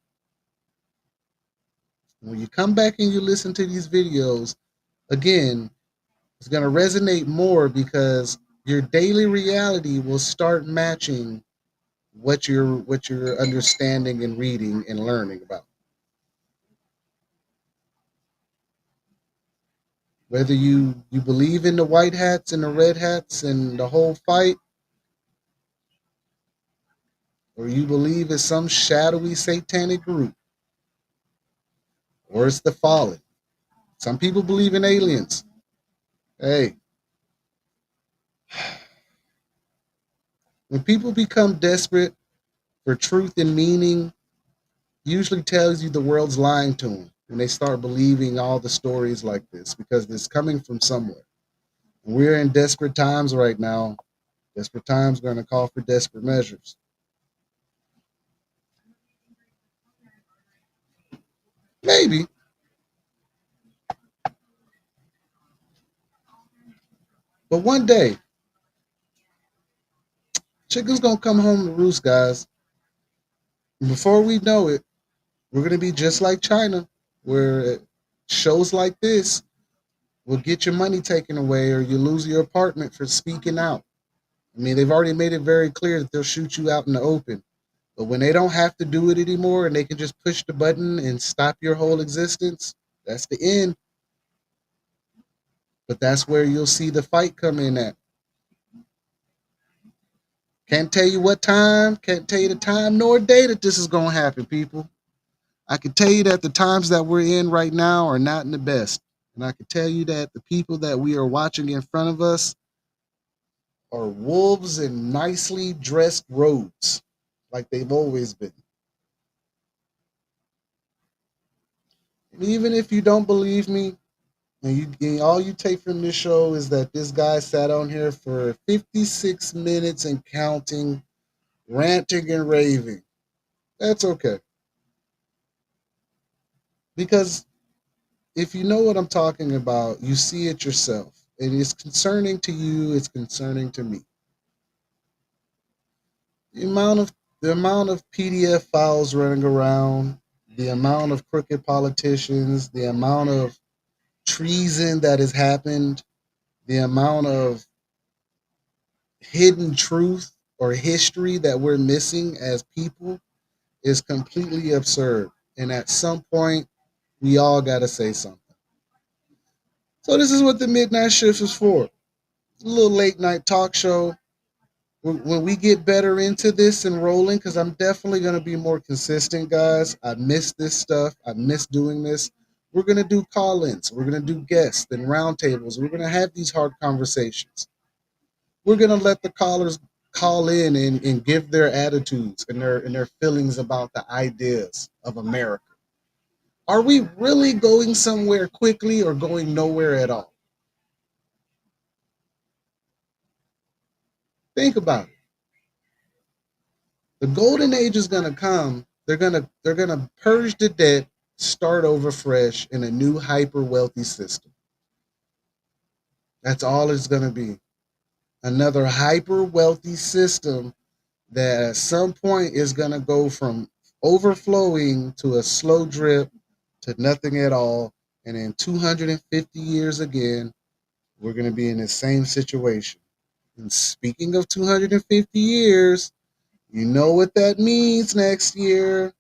When you come back and you listen to these videos, again, it's going to resonate more because your daily reality will start matching what you're understanding and reading and learning about. Whether you believe in the white hats and the red hats and the whole fight, or you believe it's some shadowy satanic group, or it's the fallen. Some people believe in aliens. Hey, when people become desperate for truth and meaning, usually tells you the world's lying to them. And they start believing all the stories like this because it's coming from somewhere. And we're in desperate times right now. Desperate times are going to call for desperate measures. Maybe. But one day, chicken's going to come home to roost, guys. And before we know it, we're going to be just like China, where shows like this will get your money taken away or you lose your apartment for speaking out. I mean, they've already made it very clear that they'll shoot you out in the open. But when they don't have to do it anymore and they can just push the button and stop your whole existence, that's the end. But that's where you'll see the fight come in at. Can't tell you what time, can't tell you the time nor day that this is going to happen, people. I can tell you that the times that we're in right now are not in the best. And I can tell you that the people that we are watching in front of us are wolves in nicely dressed robes, like they've always been. And even if you don't believe me, and all you take from this show is that this guy sat on here for 56 minutes and counting, ranting and raving. That's okay. Because if you know what I'm talking about, you see it yourself. And it's concerning to you, it's concerning to me. The amount of PDF files running around, the amount of crooked politicians, the amount of treason that has happened, the amount of hidden truth or history that we're missing as people is completely absurd. And at some point, we all got to say something. So this is what the Midnight Shift is for. It's a little late night talk show. When we get better into this and rolling, because I'm definitely going to be more consistent, guys. I miss this stuff. I miss doing this. We're going to do call-ins. We're going to do guests and roundtables. We're going to have these hard conversations. We're going to let the callers call in and give their attitudes and their feelings about the ideas of America. Are we really going somewhere quickly or going nowhere at all? Think about it. The golden age is going to come. They're going to purge the debt, start over fresh in a new hyper wealthy system. That's all it's going to be. Another hyper wealthy system that at some point is going to go from overflowing to a slow drip to nothing at all. And in 250 years again, we're going to be in the same situation. And speaking of 250 years, you know what that means next year.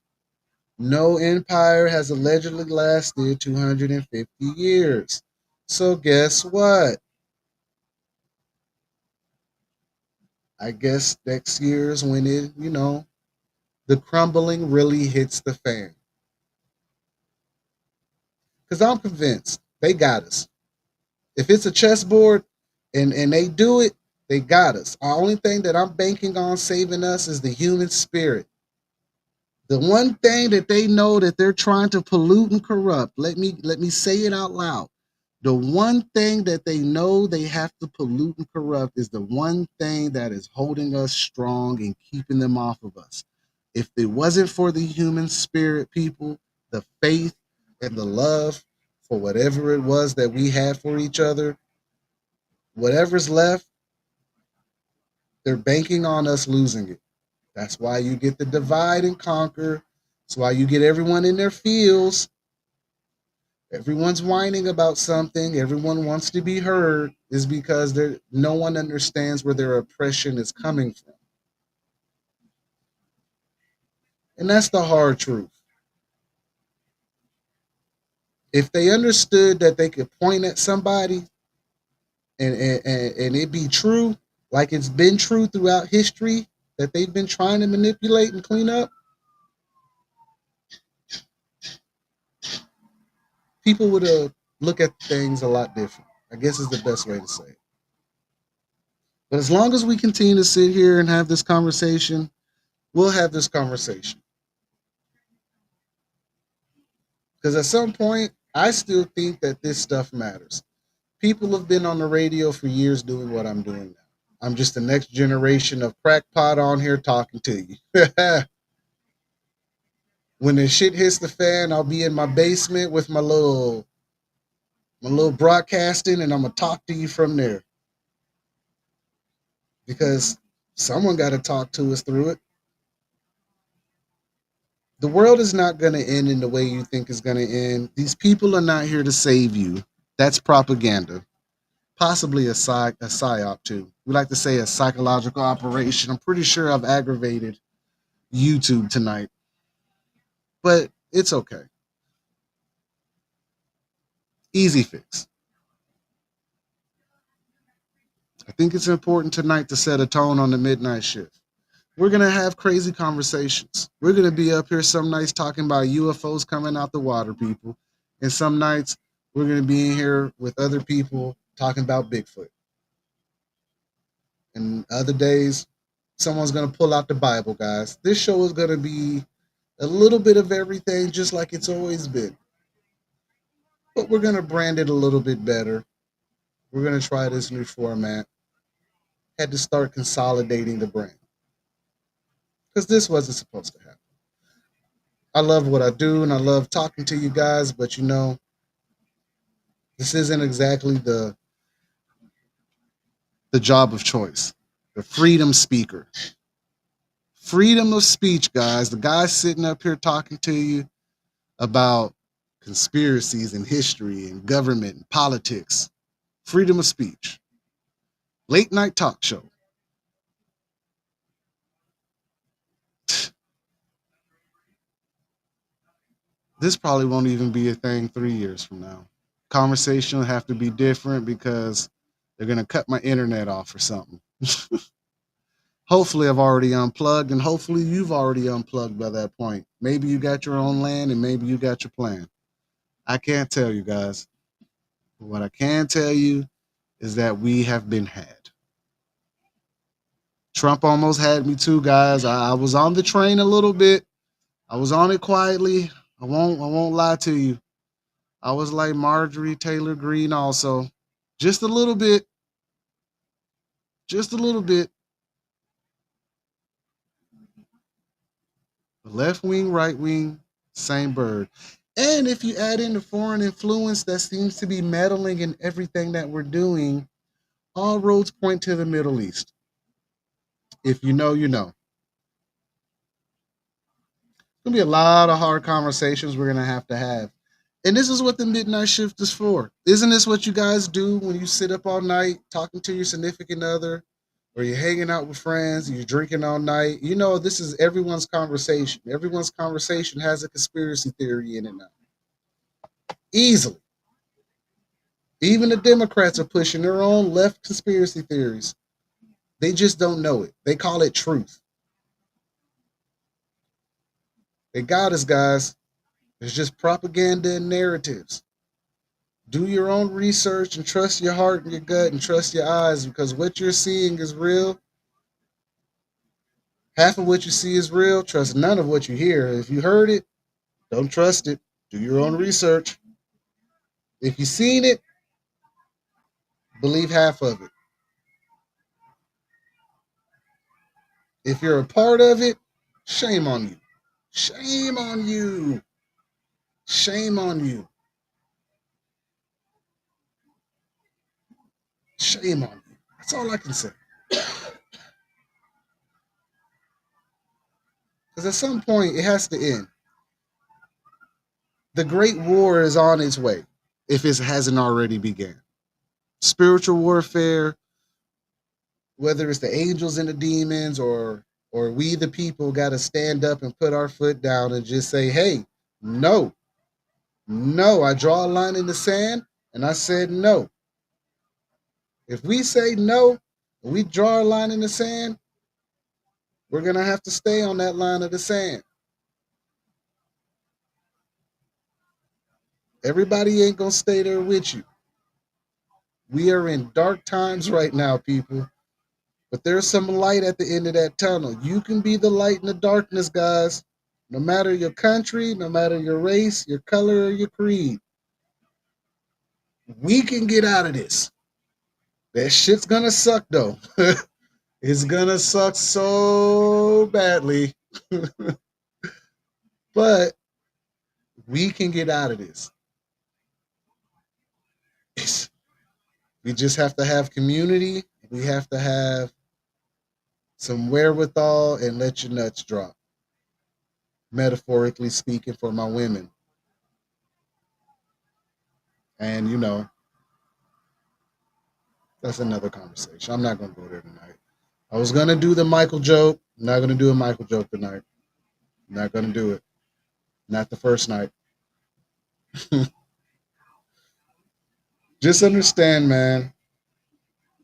No empire has allegedly lasted 250 years. So guess what? I guess next year is when the crumbling really hits the fan. Because I'm convinced they got us. If it's a chessboard and they do it, they got us. The only thing that I'm banking on saving us is the human spirit. The one thing that they know that they're trying to pollute and corrupt, let me say it out loud. The one thing that they know they have to pollute and corrupt is the one thing that is holding us strong and keeping them off of us. If it wasn't for the human spirit, people, the faith and the love for whatever it was that we had for each other, whatever's left, they're banking on us losing it. That's why you get the divide and conquer. That's why you get everyone in their fields. Everyone's whining about something. Everyone wants to be heard. Is because no one understands where their oppression is coming from. And that's the hard truth. If they understood that they could point at somebody and it be true, like it's been true throughout history, that they've been trying to manipulate and clean up, people would look at things a lot different. I guess is the best way to say it. But as long as we continue to sit here and have this conversation, we'll have this conversation. Because at some point, I still think that this stuff matters. People have been on the radio for years doing what I'm doing now. I'm just the next generation of crackpot on here talking to you. When the shit hits the fan, I'll be in my basement with my little broadcasting, and I'm gonna talk to you from there. Because someone got to talk to us through it. The world is not going to end in the way you think it's going to end. These people are not here to save you. That's propaganda. Possibly a psyop too. We like to say a psychological operation. I'm pretty sure I've aggravated YouTube tonight, but it's okay. Easy fix. I think it's important tonight to set a tone on the midnight shift. We're going to have crazy conversations. We're going to be up here some nights talking about UFOs coming out the water, people. And some nights we're going to be in here with other people talking about Bigfoot. And other days, someone's going to pull out the Bible, guys. This show is going to be a little bit of everything, just like it's always been. But we're going to brand it a little bit better. We're going to try this new format. Had to start consolidating the brand. Because this wasn't supposed to happen. I love what I do, and I love talking to you guys, but you know, this isn't exactly the job of choice. The freedom speaker. Freedom of speech, guys. The guy sitting up here talking to you about conspiracies and history and government and politics. Freedom of speech. Late night talk show. This probably won't even be a thing 3 years from now. Conversation will have to be different because they're going to cut my internet off or something. Hopefully I've already unplugged, and hopefully you've already unplugged by that point. Maybe you got your own land and maybe you got your plan. I can't tell you guys. But what I can tell you is that we have been had. Trump almost had me too, guys. I was on the train a little bit. I was on it quietly. I won't lie to you. I was like Marjorie Taylor Greene also. Just a little bit. Just a little bit. Left wing, right wing, same bird. And if you add in the foreign influence that seems to be meddling in everything that we're doing, all roads point to the Middle East. If you know, you know. There's going to be a lot of hard conversations we're going to have. And this is what the midnight shift is for. Isn't this what you guys do when you sit up all night talking to your significant other, or you're hanging out with friends, you're drinking all night? You know, this is everyone's conversation. Everyone's conversation has a conspiracy theory in it now. Easily. Even the Democrats are pushing their own left conspiracy theories. They just don't know it. They call it truth. They got us, guys. It's just propaganda and narratives. Do your own research and trust your heart and your gut and trust your eyes, because what you're seeing is real. Half of what you see is real. Trust none of what you hear. If you heard it, don't trust it. Do your own research. If you've seen it, believe half of it. If you're a part of it, shame on you. Shame on you. Shame on you. Shame on you. That's all I can say. Because at some point, it has to end. The Great War is on its way, if it hasn't already begun. Spiritual warfare, whether it's the angels and the demons, or we the people got to stand up and put our foot down and just say, hey, no. No, I draw a line in the sand and I said no. If we say no, we draw a line in the sand, we're going to have to stay on that line of the sand. Everybody ain't going to stay there with you. We are in dark times right now, people. But there's some light at the end of that tunnel. You can be the light in the darkness, guys. No matter your country, no matter your race, your color, or your creed. We can get out of this. That shit's gonna suck though. It's gonna suck so badly. But we can get out of this. We just have to have community. We have to have some wherewithal and let your nuts drop. Metaphorically speaking, for my women. And that's another conversation. I'm not gonna go there tonight. I was gonna do the Michael joke. I'm not gonna do a Michael joke tonight. I'm not gonna do it. Not the first night. Just understand, man.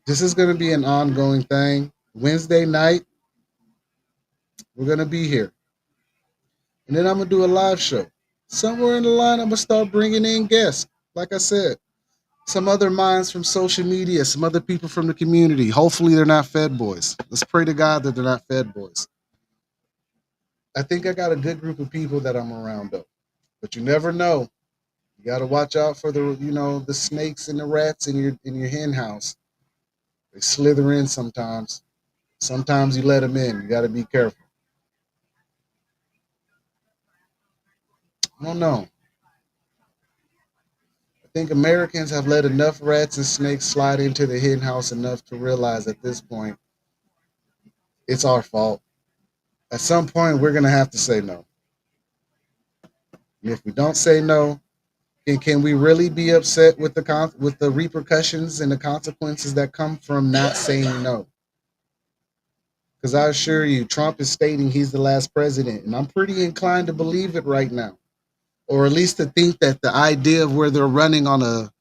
This is gonna be an ongoing thing. Wednesday night, we're gonna be here, and then I'm gonna do a live show. Somewhere in the line, I'm gonna start bringing in guests. Like I said, some other minds from social media, some other people from the community. Hopefully, they're not Fed boys. Let's pray to God that they're not Fed boys. I think I got a good group of people that I'm around though. But you never know. You got to watch out for the snakes and the rats in your hen house. They slither in sometimes. Sometimes you let them in. You got to be careful. I don't know. I think Americans have let enough rats and snakes slide into the hen house enough to realize at this point it's our fault. At some point, we're gonna have to say no. And if we don't say no, can we really be upset with the repercussions and the consequences that come from not saying no? Because I assure you, Trump is stating he's the last president, and I'm pretty inclined to believe it right now, or at least to think that the idea of where they're running on a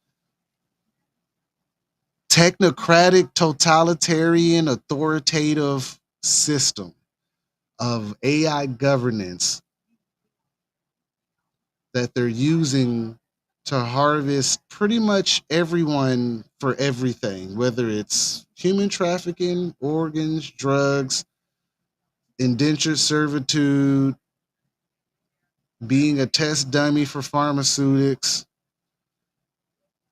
technocratic, totalitarian, authoritative system of AI governance that they're using to harvest pretty much everyone for everything, whether it's human trafficking, organs, drugs, indentured servitude, being a test dummy for pharmaceutics.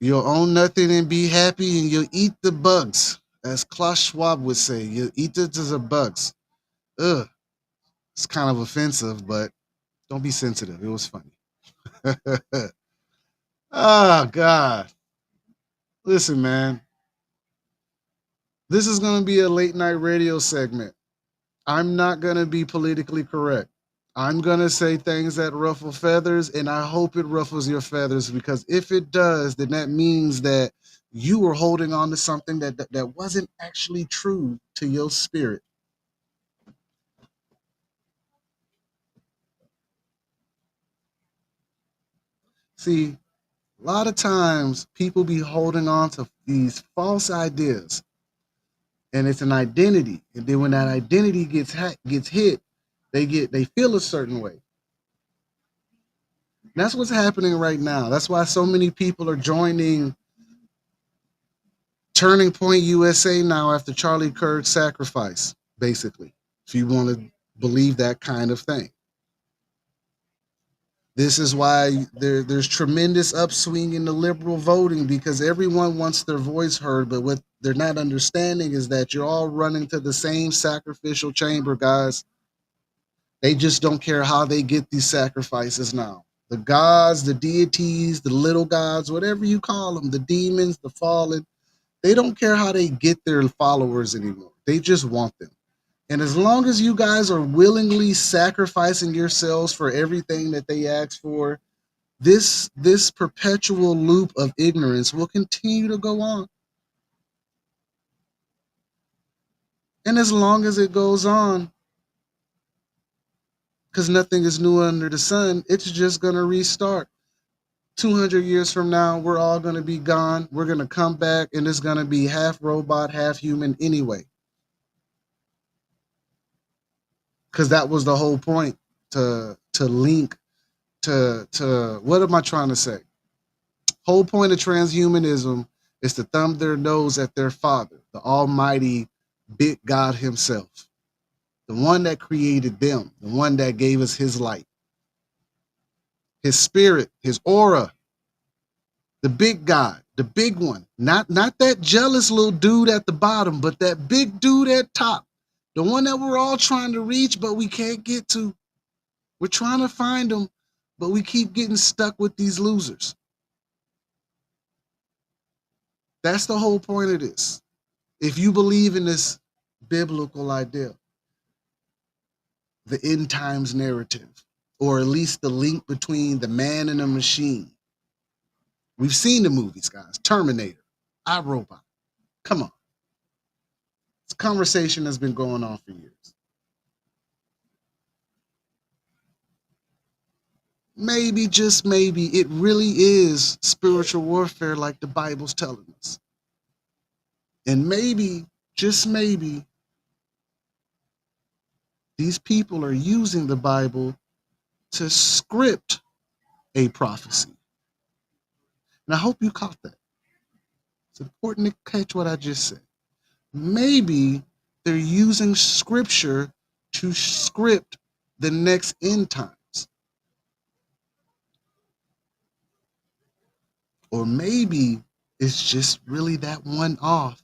You'll own nothing and be happy, and you'll eat the bugs. As Klaus Schwab would say, you'll eat the bugs. Ugh, it's kind of offensive, but don't be sensitive. It was funny. Oh, God. Listen, man. This is going to be a late night radio segment. I'm not going to be politically correct. I'm going to say things that ruffle feathers, and I hope it ruffles your feathers, because if it does, then that means that you were holding on to something that wasn't actually true to your spirit. See, a lot of times people be holding on to these false ideas, and it's an identity. And then when that identity gets hit, they feel a certain way. And that's what's happening right now. That's why so many people are joining Turning Point USA now after Charlie Kirk's sacrifice, basically, if you want to believe that kind of thing. This is why there's tremendous upswing in the liberal voting, because everyone wants their voice heard, but what they're not understanding is that you're all running to the same sacrificial chamber, guys. They just don't care how they get these sacrifices now. The gods, the deities, the little gods, whatever you call them, the demons, the fallen, they don't care how they get their followers anymore. They just want them. And as long as you guys are willingly sacrificing yourselves for everything that they ask for, this perpetual loop of ignorance will continue to go on. And as long as it goes on, because nothing is new under the sun, it's just going to restart. 200 years from now, we're all going to be gone. We're going to come back and it's going to be half robot, half human anyway. Because that was the whole point, to link to what am I trying to say? Whole point of transhumanism is to thumb their nose at their father, the almighty big God himself, the one that created them, the one that gave us his light, his spirit, his aura, the big God, the big one, not that jealous little dude at the bottom, but that big dude at top, the one that we're all trying to reach, but we can't get to. We're trying to find him, but we keep getting stuck with these losers. That's the whole point of this. If you believe in this biblical idea, the end times narrative, or at least the link between the man and the machine. We've seen the movies, guys. Terminator, iRobot. Come on. This conversation has been going on for years. Maybe, just maybe, it really is spiritual warfare like the Bible's telling us. And maybe, just maybe, these people are using the Bible to script a prophecy. And I hope you caught that. It's important to catch what I just said. Maybe they're using scripture to script the next end times. Or maybe it's just really that one off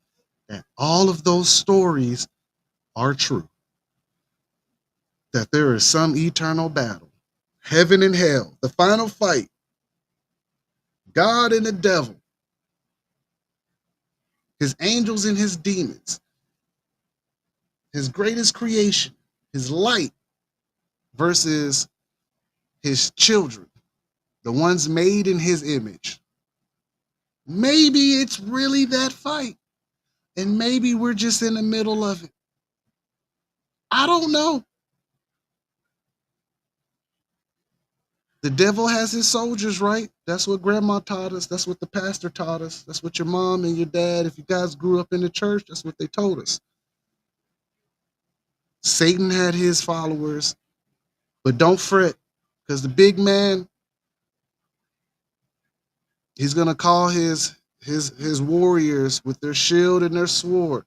that all of those stories are true. That there is some eternal battle, heaven and hell, the final fight, God and the devil, his angels and his demons, his greatest creation, his light versus his children, the ones made in his image. Maybe it's really that fight, and maybe we're just in the middle of it. I don't know. The devil has his soldiers, right? That's what grandma taught us. That's what the pastor taught us. That's what your mom and your dad, if you guys grew up in the church, that's what they told us. Satan had his followers, but don't fret, because the big man, he's gonna call his warriors with their shield and their sword.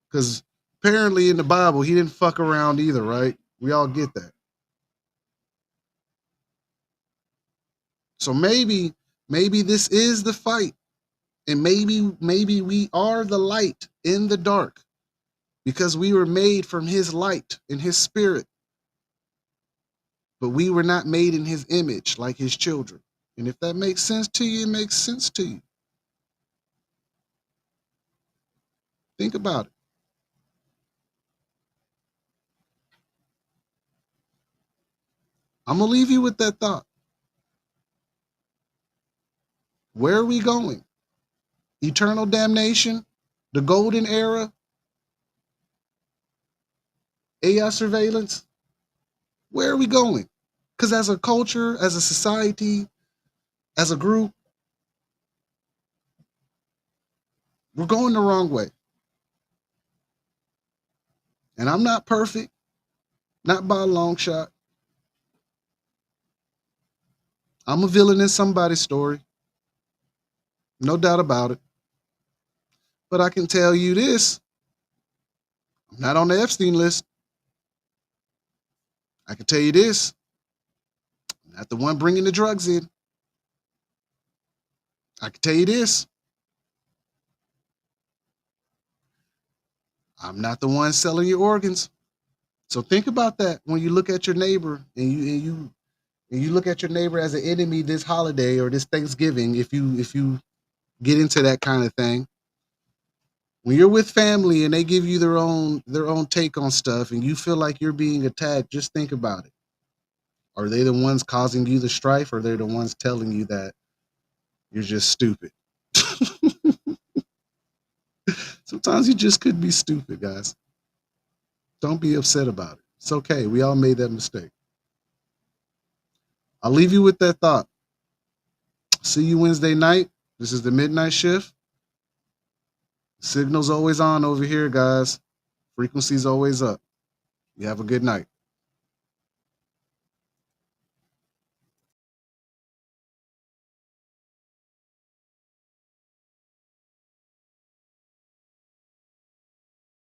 Because apparently in the Bible, he didn't fuck around either, right? We all get that. So maybe this is the fight. And maybe we are the light in the dark because we were made from his light and his spirit. But we were not made in his image like his children. And if that makes sense to you, it makes sense to you. Think about it. I'm going to leave you with that thought. Where are we going? Eternal damnation? The golden era? AI surveillance? Where are we going? Because as a culture, as a society, as a group, we're going the wrong way. And I'm not perfect, not by a long shot. I'm a villain in somebody's story. No doubt about it. But I can tell you this. I'm not on the Epstein list. I can tell you this. I'm not the one bringing the drugs in. I can tell you this. I'm not the one selling your organs. So think about that when you look at your neighbor and you look at your neighbor as an enemy this holiday or this Thanksgiving, if you get into that kind of thing. When you're with family and they give you their own take on stuff and you feel like you're being attacked, just think about it. Are they the ones causing you the strife, or are they the ones telling you that you're just stupid? Sometimes you just could be stupid, guys. Don't be upset about it. It's okay. We all made that mistake. I'll leave you with that thought. See you Wednesday night. This is the midnight shift. Signal's always on over here, guys. Frequency's always up. You have a good night.